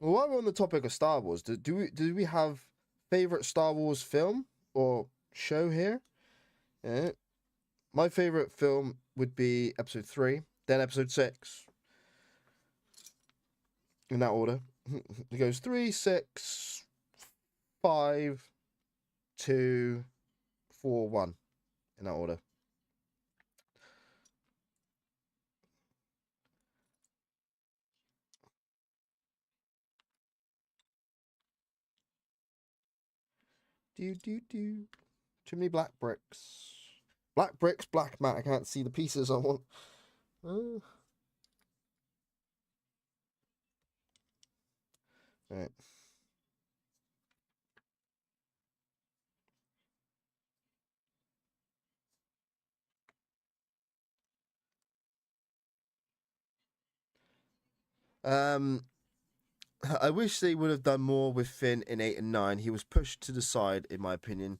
while we're on the topic of Star Wars, do we have favorite Star Wars film or show here? Yeah. My favorite film would be Episode 3, then Episode 6. In that order. It goes 3, 6, 5, 2, 4, 1. In that order. Too many black bricks. Black bricks, black mat. I can't see the pieces I want. Right. I wish they would have done more with Finn in 8 and 9. He was pushed to the side, in my opinion.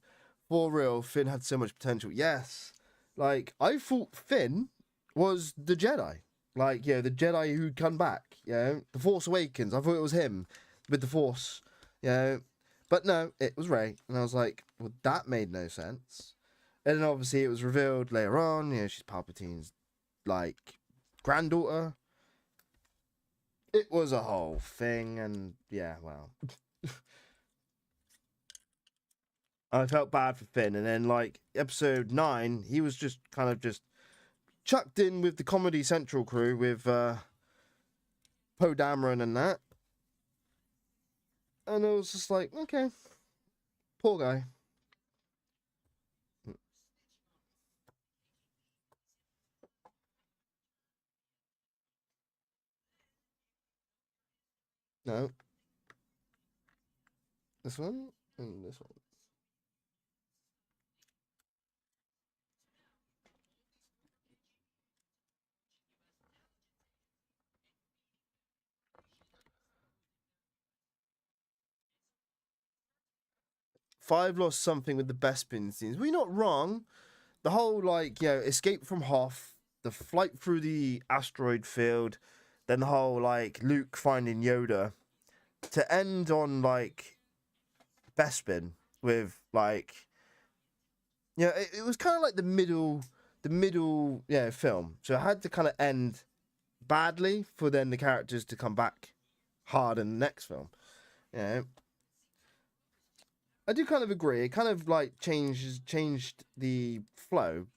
For real, Finn had so much potential. Yes. Like, I thought Finn was the Jedi. Like, the Jedi who'd come back. The Force Awakens. I thought it was him with the Force. But no, it was Rey. And I was like, well, that made no sense. And then obviously it was revealed later on, she's Palpatine's, granddaughter. It was a whole thing, and well. I felt bad for Finn, and then like episode 9, he was just kind of just chucked in with the Comedy Central crew with Poe Dameron and that, and it was just like, okay, poor guy. No, this one and this one. Five lost something with the Bespin scenes. We're not wrong. The whole like escape from Hoth, the flight through the asteroid field, then the whole like Luke finding Yoda, to end on like Bespin with like it was kind of like the middle film. So it had to kind of end badly for then the characters to come back hard in the next film. I do kind of agree. It kind of like changed the flow.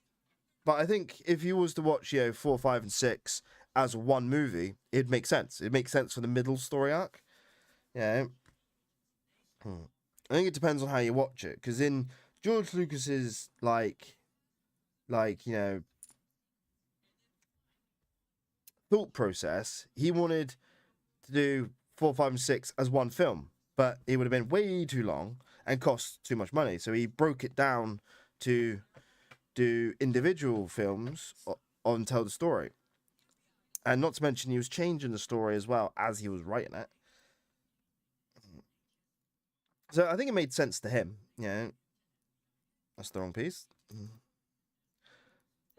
But I think if you was to watch 4, 5, and 6 as one movie, it'd make sense. It makes sense for the middle story arc. Yeah. I think it depends on how you watch it. Because in George Lucas's thought process, he wanted to do 4, 5, and 6 as one film, but it would have been way too long and cost too much money. So he broke it down to do individual films on tell the story. And not to mention, he was changing the story as well as he was writing it. So I think it made sense to him. That's the wrong piece.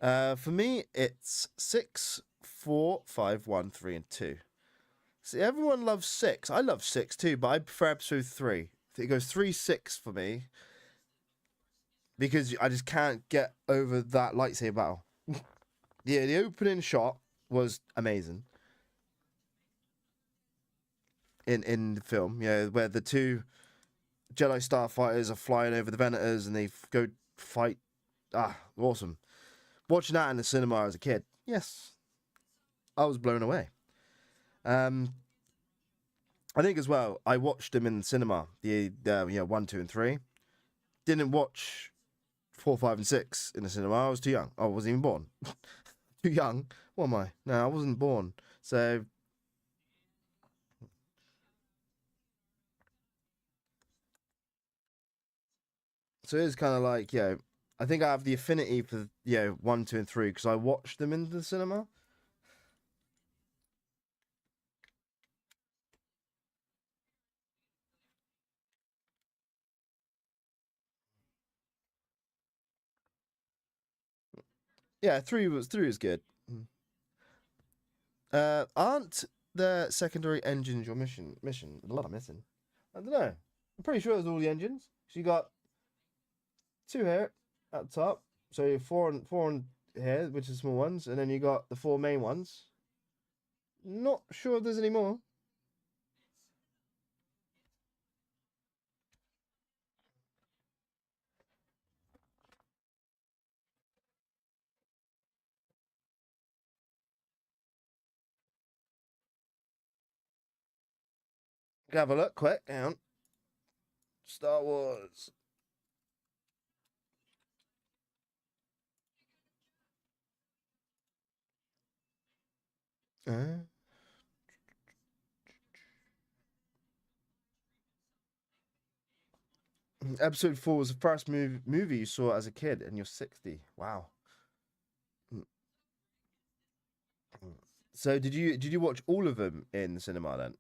For me, it's 6, 4, 5, 1, 3, and 2. See, everyone loves 6. I love 6 too, but I prefer episode 3. It goes 3, 6 for me. Because I just can't get over that lightsaber battle. Yeah, the opening shot was amazing. In the film, where the two Jedi starfighters are flying over the Venators and they go fight. Awesome. Watching that in the cinema as a kid, yes, I was blown away. I think as well, I watched them in the cinema, the 1, 2, and 3. Didn't watch 4, 5, and 6 in the cinema. I was too young. I wasn't even born. Too young? What am I? No, I wasn't born. So it's kind of like, I think I have the affinity for 1, 2, and 3 because I watched them in the cinema. Yeah, 3 was good. Aren't the secondary engines your mission? A lot of missing. I don't know. I'm pretty sure it was all the engines. So you got 2 here at the top. So 4 on here, which are small ones, and then you got the 4 main ones. Not sure if there's any more. Have a look, quick. Hang on. Star Wars. Episode 4 was the first movie you saw as a kid, and you're 60. Wow. Mm. So did you watch all of them in the cinema then?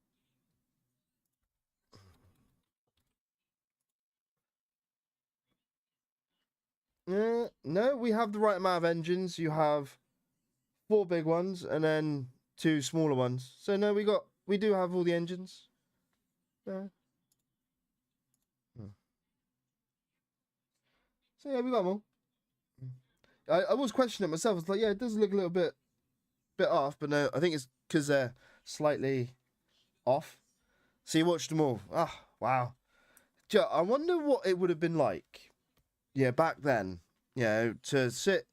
No, we have the right amount of engines. You have 4 big ones and then 2 smaller ones. So no, we do have all the engines. Yeah. So yeah, we got them all. I was questioning it myself. I was like, yeah, it does look a little bit off, but no, I think it's because they're slightly off. So you watched them all. Wow. I wonder what it would have been like yeah, back then, you know, to sit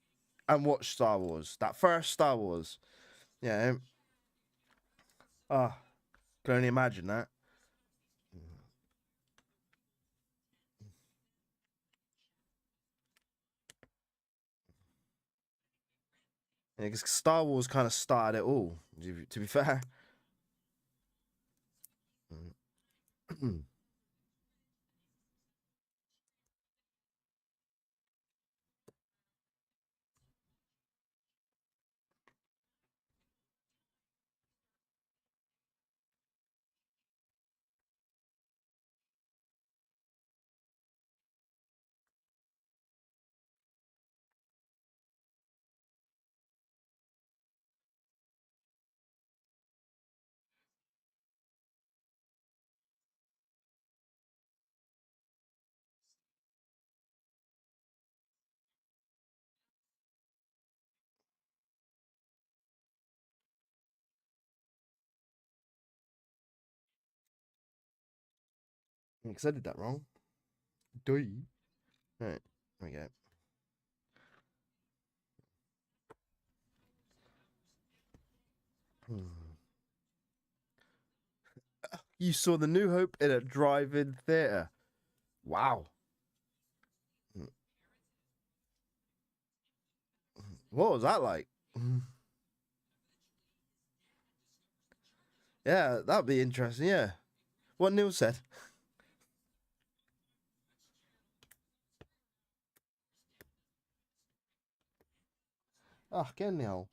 and watch Star Wars, that first Star Wars, you know, ah, can only imagine that. Yeah, because Star Wars kind of started it all. To be fair. Because I did that wrong. Do you? Right, there we go. You saw the New Hope in a drive-in theater. Wow. What was that like? Yeah, that'd be interesting. Yeah. What Neil said. Ah, get Neil.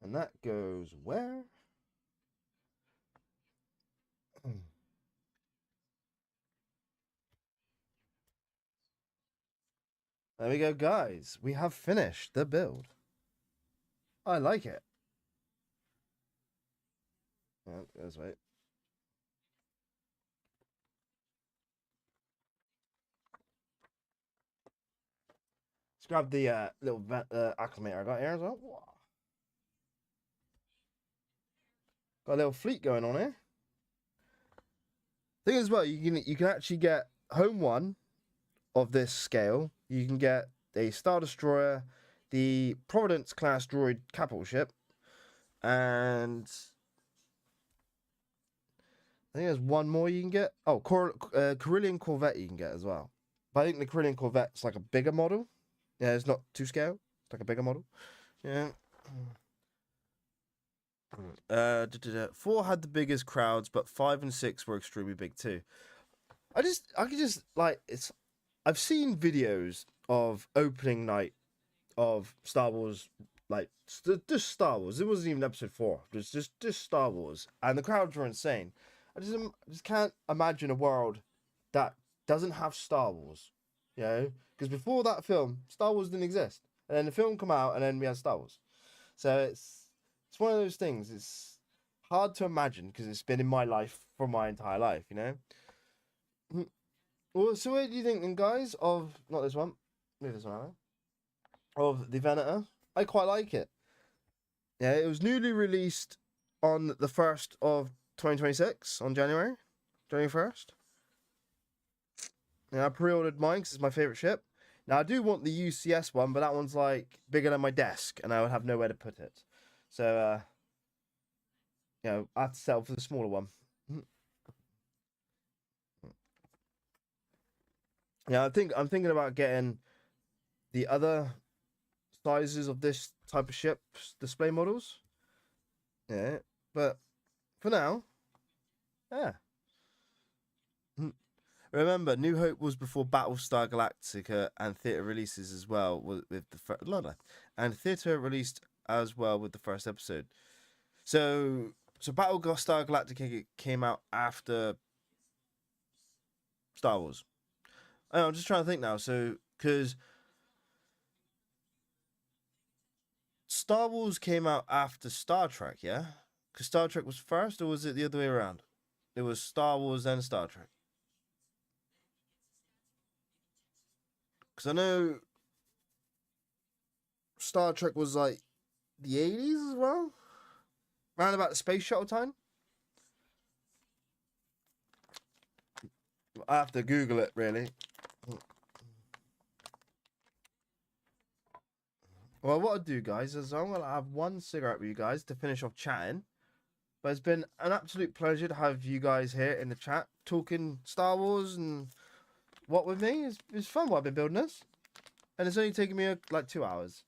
And that goes where? There we go, guys. We have finished the build. I like it. Oh, let's wait. Let's grab the little acclimator I got here as well. Got a little fleet going on here. Thing as well, you can actually get home one of this scale. You can get a Star Destroyer, the Providence class droid capital ship, and I think there's one more you can get. Oh, Carillion Corvette you can get as well. But I think the Carillion Corvette's like a bigger model. Yeah, it's not to scale. It's like a bigger model. Yeah. 4 had the biggest crowds, but 5 and 6 were extremely big too. I could just like it's. I've seen videos of opening night of Star Wars, like just Star Wars. It wasn't even episode 4. It was just Star Wars, and the crowds were insane. I just can't imagine a world that doesn't have Star Wars. You know, because before that film, Star Wars didn't exist, and then the film come out, and then we had Star Wars. So it's one of those things. It's hard to imagine because it's been in my life for my entire life. You know. Well, so what do you think, then, guys? Of not this one, move this one out. Of the Venator, I quite like it. Yeah, it was newly released on the 1st of 2026 on January 1st. Yeah, I pre-ordered mine because it's my favorite ship. Now I do want the UCS one, but that one's like bigger than my desk, and I would have nowhere to put it. So, I have to settle for the smaller one. Yeah, I'm thinking about getting the other sizes of this type of ship's display models. Yeah, but for now, yeah. Remember, New Hope was before Battlestar Galactica and theater releases as well with the and theater released as well with the first episode. So Battlestar Galactica came out after Star Wars. I'm just trying to think now. So because Star Wars came out after Star Trek, yeah? Because Star Trek was first, or was it the other way around? It was Star Wars then Star Trek. Because I know Star Trek was like the 80s as well, around about the space shuttle time. I have to Google it, really. Well, what I'll do, guys, is I'm going to have one cigarette with you guys to finish off chatting. But it's been an absolute pleasure to have you guys here in the chat talking Star Wars and what with me. It's fun what I've been building this. And it's only taken me like 2 hours.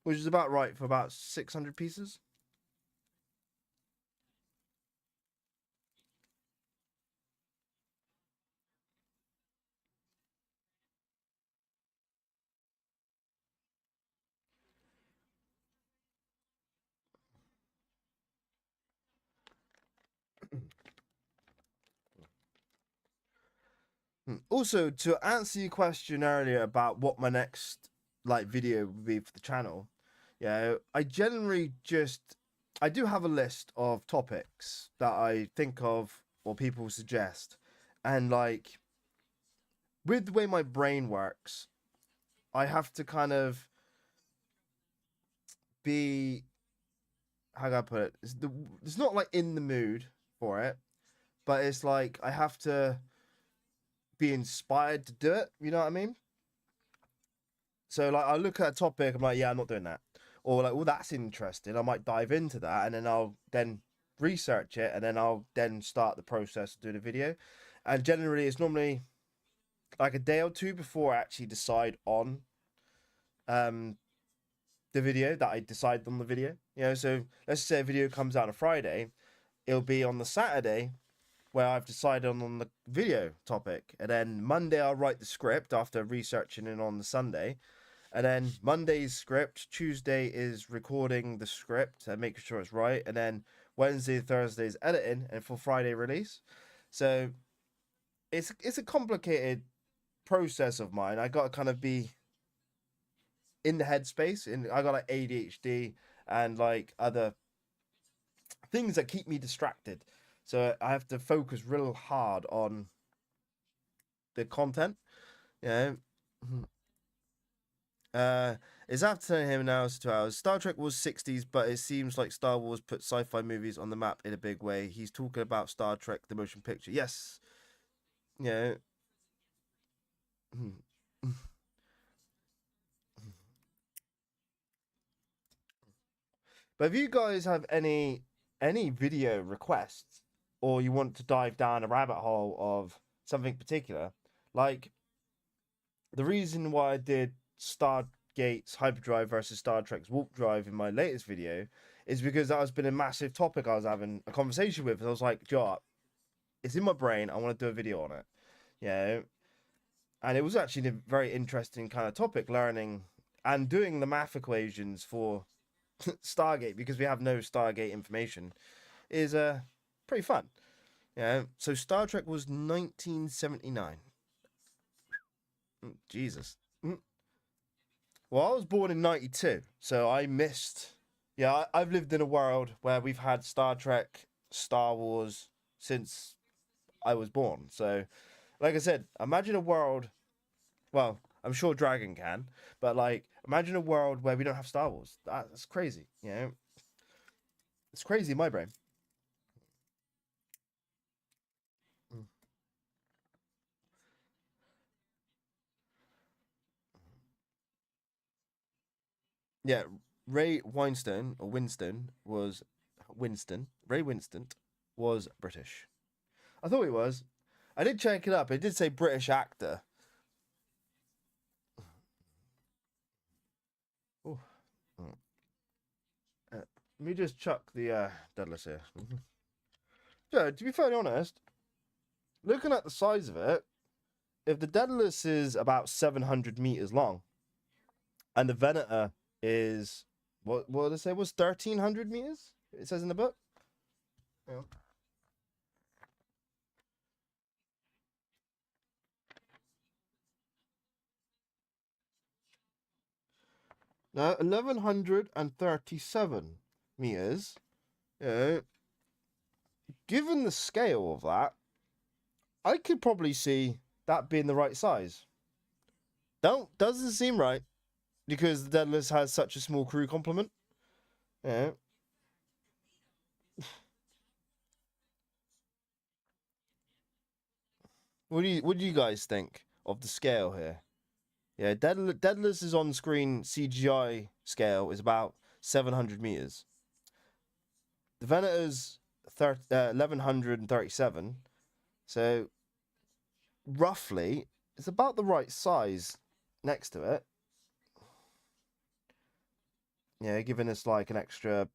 Which is about right for about 600 pieces. Also, to answer your question earlier about what my next like video would be for the channel, yeah, I generally I do have a list of topics that I think of or people suggest, and like with the way my brain works, I have to kind of be, how can I put it? It's not like in the mood for it, but it's like I have to be inspired to do it. You know what I mean? So like I look at a topic, I'm like, yeah, I'm not doing that. Or like, well, that's interesting. I might dive into that, and then I'll then research it, and then I'll then start the process to do the video. And generally, it's normally like a day or two before I actually decide on um the video that I decide on the video. You know, so let's say a video comes out on a Friday, it'll be on the Saturday where I've decided on the video topic, and then Monday I'll write the script after researching it on the Sunday. And then Monday's script, Tuesday is recording the script and making sure it's right, and then Wednesday, Thursday's editing, and for Friday release. So it's a complicated process of mine. I gotta kind of be in the headspace, and I got like ADHD and like other things that keep me distracted. So I have to focus real hard on the content. Yeah. It's after him now. It's 2 hours. Star Trek was 60s, but it seems like Star Wars put sci-fi movies on the map in a big way. He's talking about Star Trek, the motion picture. Yes. Yeah. But if you guys have any video requests, or you want to dive down a rabbit hole of something particular, like the reason why I did Stargate's hyperdrive versus Star Trek's warp drive in my latest video is because that has been a massive topic I was having a conversation with. I was like, Joe, it's in my brain. I want to do a video on it. Yeah. And it was actually a very interesting kind of topic, learning and doing the math equations for Stargate, because we have no Stargate information, is pretty fun. Yeah. So Star Trek was 1979. Jesus. Well, I was born in 92, so I missed. Yeah, I've lived in a world where we've had Star Trek, Star Wars since I was born. So, like I said, imagine a world. Well, I'm sure Dragon can, but like, imagine a world where we don't have Star Wars. That's crazy. You know, it's crazy in my brain. Yeah, Ray Weinstein or Winston was Winston. Ray Winston was British. I thought he was. I did check it up. It did say British actor. Ooh. Let me just chuck the Douglas here. Yeah, to be fairly honest, looking at the size of it, if the Daedalus is about 700 meters long, and the Venator is what did it say was 1,300 meters? It says in the book. Yeah. Now 1,137 meters. Yeah. Given the scale of that, I could probably see that being the right size. Doesn't seem right because the Daedalus has such a small crew complement. Yeah. What do you guys think of the scale here? Yeah, Daedalus is on screen CGI scale is about 700 meters. The Venator's 1,137, so roughly it's about the right size next to it. Yeah, giving us like an extra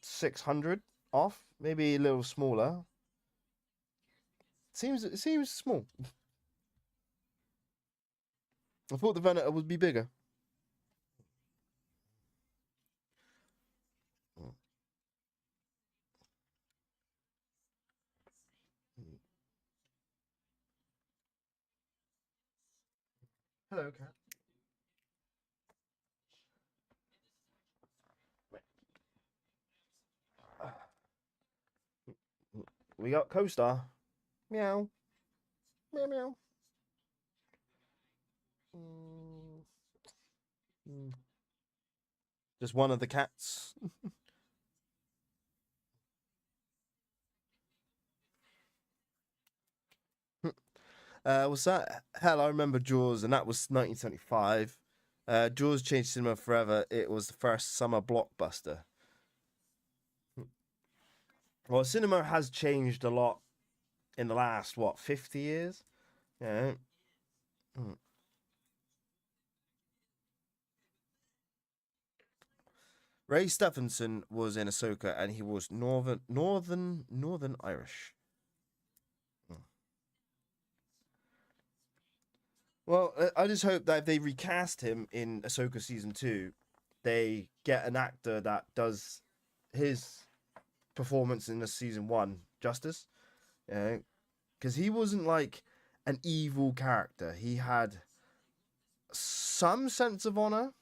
600 off, maybe a little smaller. It seems small. I thought the Venator would be bigger. Hello, cat. We got co-star. Meow. Meow meow. Just one of the cats. What's that? Hell, I remember Jaws, and that was 1975. Jaws changed cinema forever. It was the first summer blockbuster. Well, cinema has changed a lot in the last, 50 years? Yeah. Mm. Ray Stephenson was in Ahsoka, and he was Northern Irish. Mm. Well, I just hope that if they recast him in Ahsoka season 2, they get an actor that does his performance in the season 1 justice. Yeah, because he wasn't like an evil character. He had some sense of honor.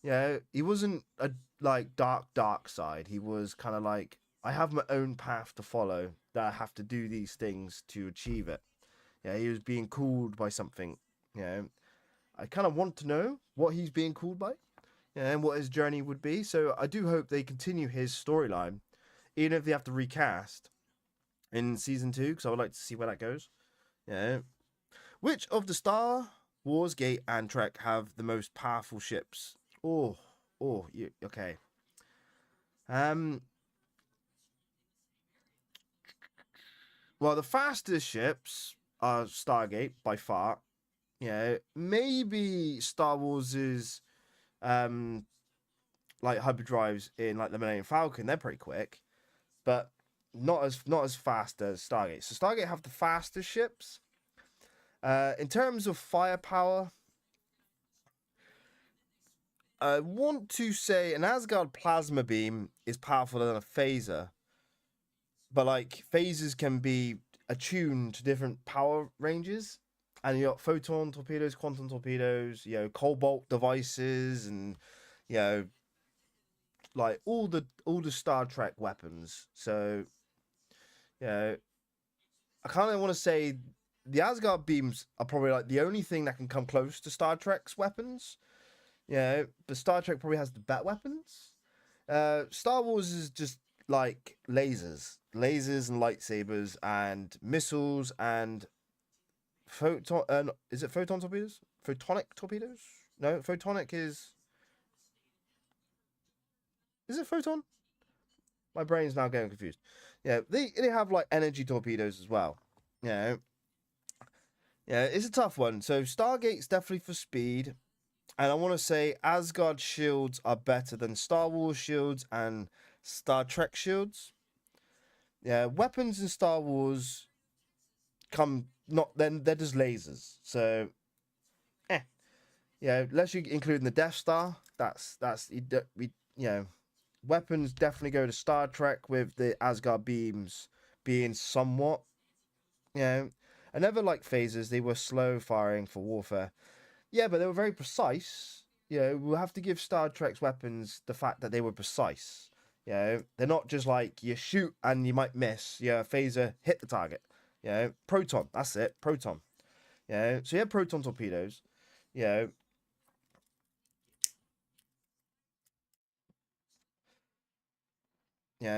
Yeah, he wasn't a like dark side. He was kind of like, I have my own path to follow, that I have to do these things to achieve it. Yeah, he was being called by something. Yeah, I kind of want to know what he's being called by, yeah, and what his journey would be. So I do hope they continue his storyline, even if they have to recast in season 2, because I would like to see where that goes. Yeah. Which of the Star Wars, Gate, and Trek have the most powerful ships? Okay. Um. Well, the fastest ships are Stargate by far. Yeah, maybe Star Wars's like hyperdrives in like the Millennium Falcon. They're pretty quick, but not as fast as Stargate. So Stargate have the fastest ships. In terms of firepower, I want to say an Asgard plasma beam is powerful than a phaser, but like phasers can be attuned to different power ranges, and you got photon torpedoes, quantum torpedoes, cobalt devices, and you know like all the Star Trek weapons. So I kind of want to say the Asgard beams are probably like the only thing that can come close to Star Trek's weapons. Yeah, but Star Trek probably has the better weapons. Star Wars is just like lasers and lightsabers and missiles and photon. Is it photon torpedoes? Photonic torpedoes? No, photonic is. Is it photon? My brain's now getting confused. Yeah, they have like energy torpedoes as well. Yeah, yeah, it's a tough one. So Stargate's definitely for speed. And I want to say Asgard shields are better than Star Wars shields and Star Trek shields. Yeah, weapons in Star Wars come not then they're just lasers. So, unless you include the Death Star, we weapons definitely go to Star Trek with the Asgard beams being somewhat, you know, I never liked phasers. They were slow firing for warfare. Yeah, but they were very precise. We'll have to give Star Trek's weapons the fact that they were precise. They're not just like you shoot and you might miss. Phaser hit the target. Proton. That's it. Proton. So you have proton torpedoes. Yeah,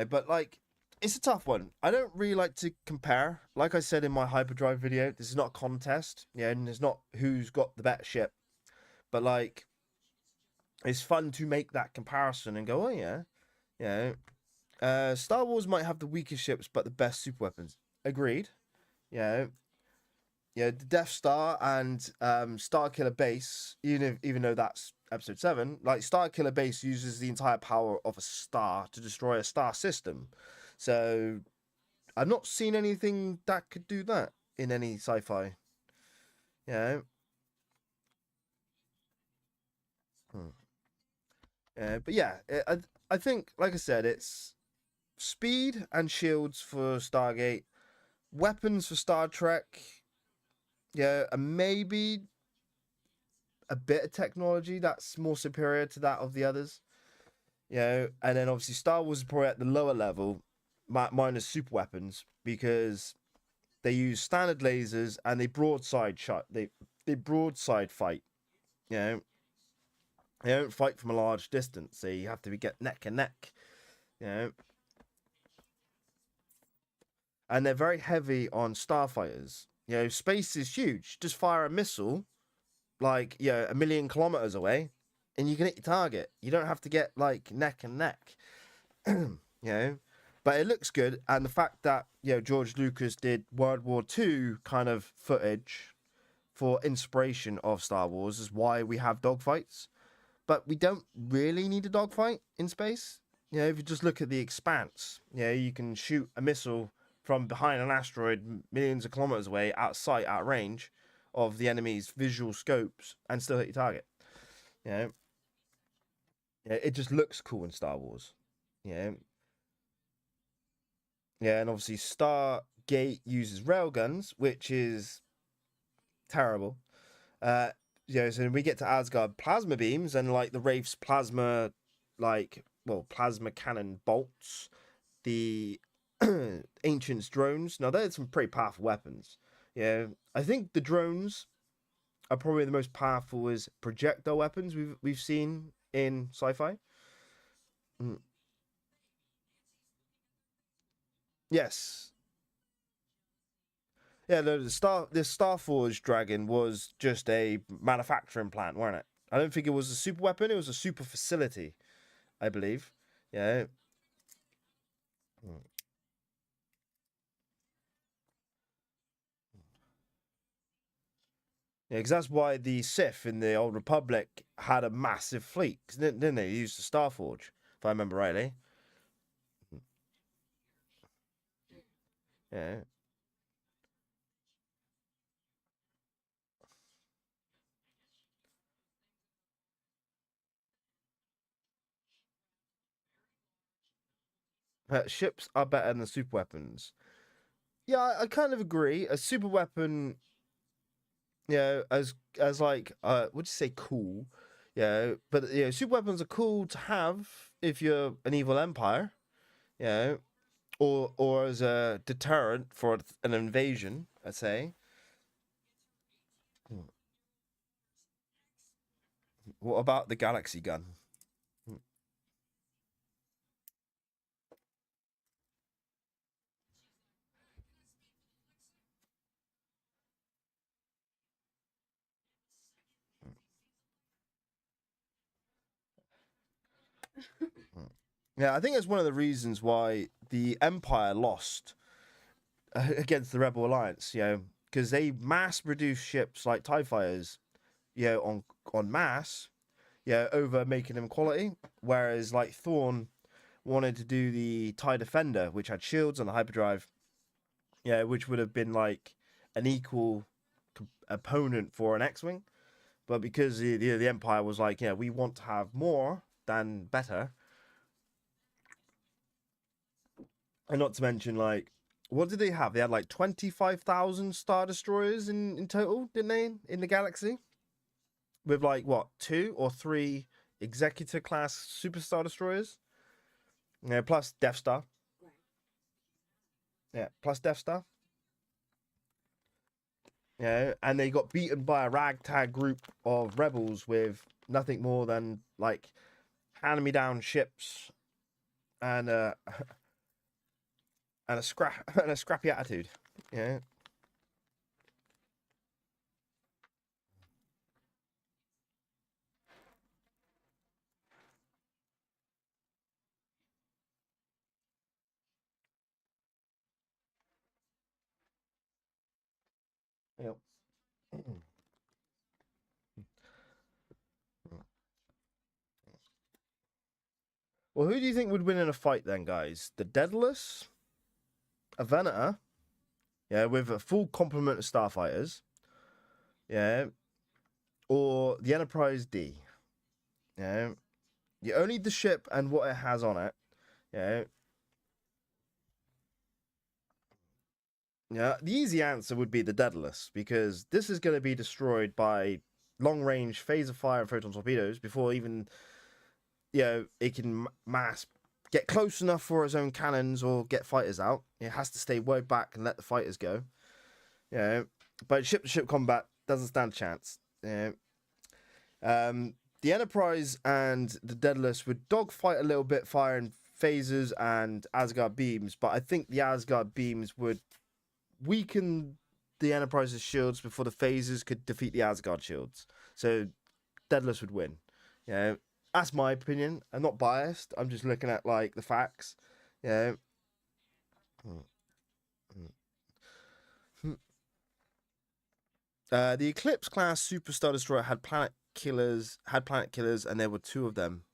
but like it's a tough one. I don't really like to compare. Like I said in my hyperdrive video, this is not a contest. And it's not who's got the better ship. But like, it's fun to make that comparison and go, oh yeah, Star Wars might have the weakest ships but the best super weapons. Agreed. Yeah, the Death Star and Star Killer Base, even though that's Episode 7, like Star Killer Base uses the entire power of a star to destroy a star system. So I've not seen anything that could do that in any sci-fi. Yeah. But yeah, I think, like I said, it's speed and shields for Stargate, weapons for Star Trek, and maybe a bit of technology that's more superior to that of the others. And then obviously Star Wars is probably at the lower level, minus super weapons, because they use standard lasers and they broadside shot. They broadside fight. You know, they don't fight from a large distance. They have to get neck and neck. You know, and they're very heavy on starfighters. Space is huge. Just fire a missile, like 1,000,000 kilometers away, and you can hit your target. You don't have to get like neck and neck. But it looks good, and the fact that George Lucas did World War II kind of footage for inspiration of Star Wars is why we have dogfights. But we don't really need a dogfight in space. If you just look at the Expanse, you can shoot a missile from behind an asteroid millions of kilometers away, out of sight, out of range of the enemy's visual scopes, and still hit your target. It just looks cool in Star Wars. Yeah, and obviously Stargate uses railguns, which is terrible. So we get to Asgard, plasma beams and like the Wraith's plasma, plasma cannon bolts, the Ancients drones. Now they're some pretty powerful weapons. I think the drones are probably the most powerful as projectile weapons we've seen in sci-fi. Mm. Yes. Yeah, the Starforge dragon was just a manufacturing plant, weren't it? I don't think it was a super weapon, it was a super facility, I believe. Yeah. Yeah, because that's why the Sith in the Old Republic had a massive fleet, didn't they? They used the Starforge, if I remember rightly. Yeah. Ships are better than super weapons. Yeah, I kind of agree. A super weapon, as like, would you say cool? But super weapons are cool to have if you're an evil empire, yeah, or as a deterrent for an invasion, I'd say. What about the galaxy gun? Yeah, I think it's one of the reasons why the Empire lost against the Rebel Alliance. Because they mass produced ships like TIE fighters, on mass, over making them quality. Whereas like Thrawn wanted to do the TIE Defender, which had shields and the hyperdrive, which would have been like an equal opponent for an X-wing. But because the Empire was like, yeah, we want to have more than better, and not to mention like, what did they have? They had like 25,000 Star Destroyers in total, didn't they, in the galaxy? With like what, 2 or 3 Executor class Super Star Destroyers? Yeah, plus Death Star. Yeah, plus Death Star. Yeah, and they got beaten by a ragtag group of rebels with nothing more than like hand-me-down ships and and a and a scrappy attitude. Yeah. Yep. Well, who do you think would win in a fight then, guys? The Daedalus, a Venator, yeah, with a full complement of starfighters, yeah, or the Enterprise D, yeah. You only need the ship and what it has on it, yeah. Yeah, the easy answer would be the Daedalus because this is going to be destroyed by long-range phaser fire and photon torpedoes before even it can mass get close enough for its own cannons or get fighters out. It has to stay way back and let the fighters go. Yeah, but ship-to-ship combat doesn't stand a chance. Yeah. The Enterprise and the Daedalus would dogfight a little bit, firing phasers and Asgard beams, but I think the Asgard beams would weaken the Enterprise's shields before the phasers could defeat the Asgard shields. So Daedalus would win. Yeah, that's my opinion. I'm not biased. I'm just looking at like the facts. Yeah. The Eclipse class Superstar Destroyer had planet killers, and there were 2 of them.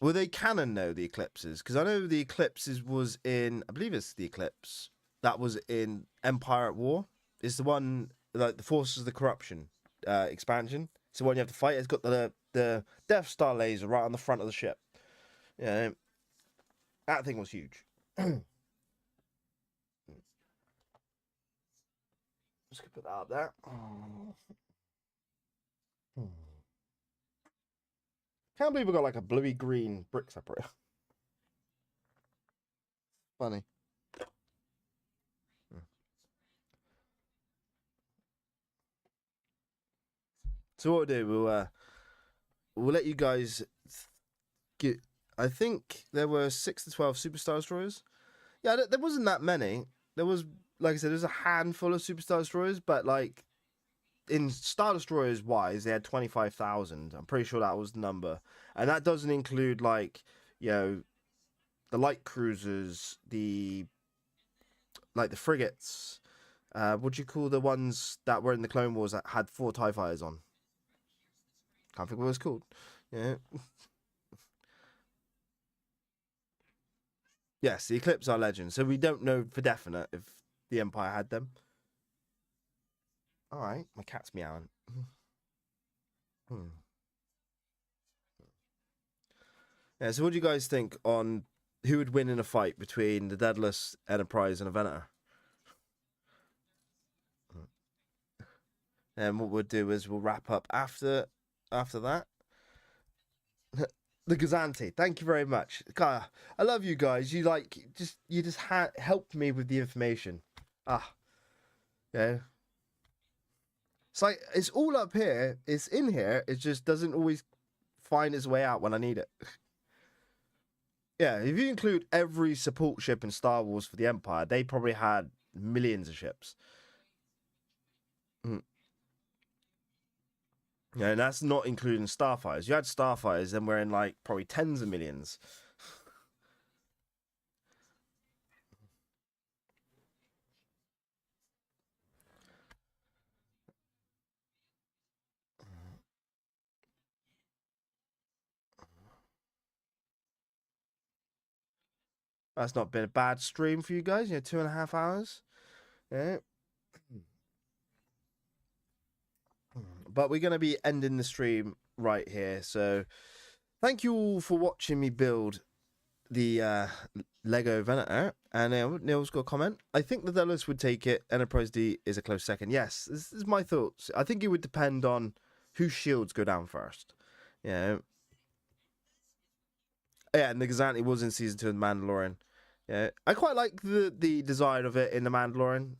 Were they canon though, the Eclipses? Because I know the Eclipses was in, I believe it's the Eclipse that was in Empire at War. It's the one like the Forces of the Corruption expansion. It's the one you have to fight. It's got the Death Star laser right on the front of the ship. Yeah, that thing was huge. Just gonna put that up there. Can't believe we got like a bluey green brick separator. Funny. So what we'll do, we'll let you guys get. I think there were 6 to 12 Superstar Destroyers. Yeah, there wasn't that many. There was, like I said, there's a handful of Superstar Destroyers, but like in Star Destroyers wise, they had 25,000. I'm pretty sure that was the number, and that doesn't include like the light cruisers, the frigates. What do you call the ones that were in the Clone Wars that had 4 TIE fighters on? Can't think what it's called. Yeah. Yes, the Eclipse are legends, so we don't know for definite if the Empire had them. All right, my cat's meowing. Hmm. Yeah, so what do you guys think on who would win in a fight between the Daedalus, Enterprise, and a Venator? And what we'll do is we'll wrap up after that. The Gazanti. Thank you very much. God, I love you guys. You just helped me with the information. Ah, yeah. It's like it's all up here. It's in here. It just doesn't always find its way out when I need it. Yeah, if you include every support ship in Star Wars for the Empire, they probably had millions of ships. Mm. Yeah, and that's not including starfighters. You had starfighters, then we're in like probably tens of millions. That's not been a bad stream for you guys. 2.5 hours. Yeah. But we're going to be ending the stream right here. So thank you all for watching me build the Lego Venator. And Neil's got a comment. I think the Delos would take it. Enterprise D is a close second. Yes, this is my thoughts. I think it would depend on whose shields go down first. Yeah. Yeah, and the Gazanti was in season 2 of The Mandalorian. Yeah, I quite like the design of it in The Mandalorian.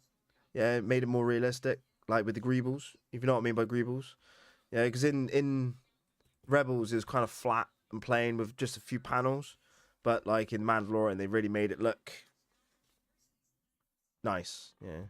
Yeah, it made it more realistic, like with the greebles, if you know what I mean by greebles. Yeah, because in Rebels it was kind of flat and plain with just a few panels, but like in Mandalorian they really made it look nice. Yeah,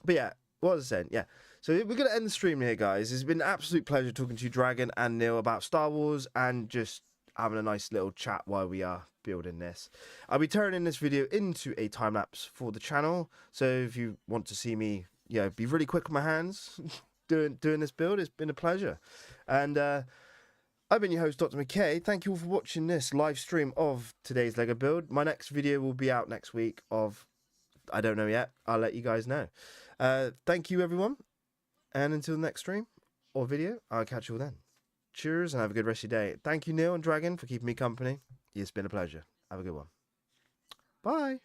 but yeah, what was I saying? Yeah, so we're gonna end the stream here, guys. It's been an absolute pleasure talking to you, Dragon and Neil, about Star Wars and just having a nice little chat while we are building this. I'll be turning this video into a time lapse for the channel, so if you want to see me, be really quick with my hands doing this build, it's been a pleasure. And I've been your host, Dr. McKay. Thank you all for watching this live stream of today's Lego build. My next video will be out next week of, I don't know yet, I'll let you guys know. Thank you everyone, and until the next stream or video, I'll catch you all then. Cheers and have a good rest of your day. Thank you, Neil and Dragon, for keeping me company. It's been a pleasure. Have a good one. Bye.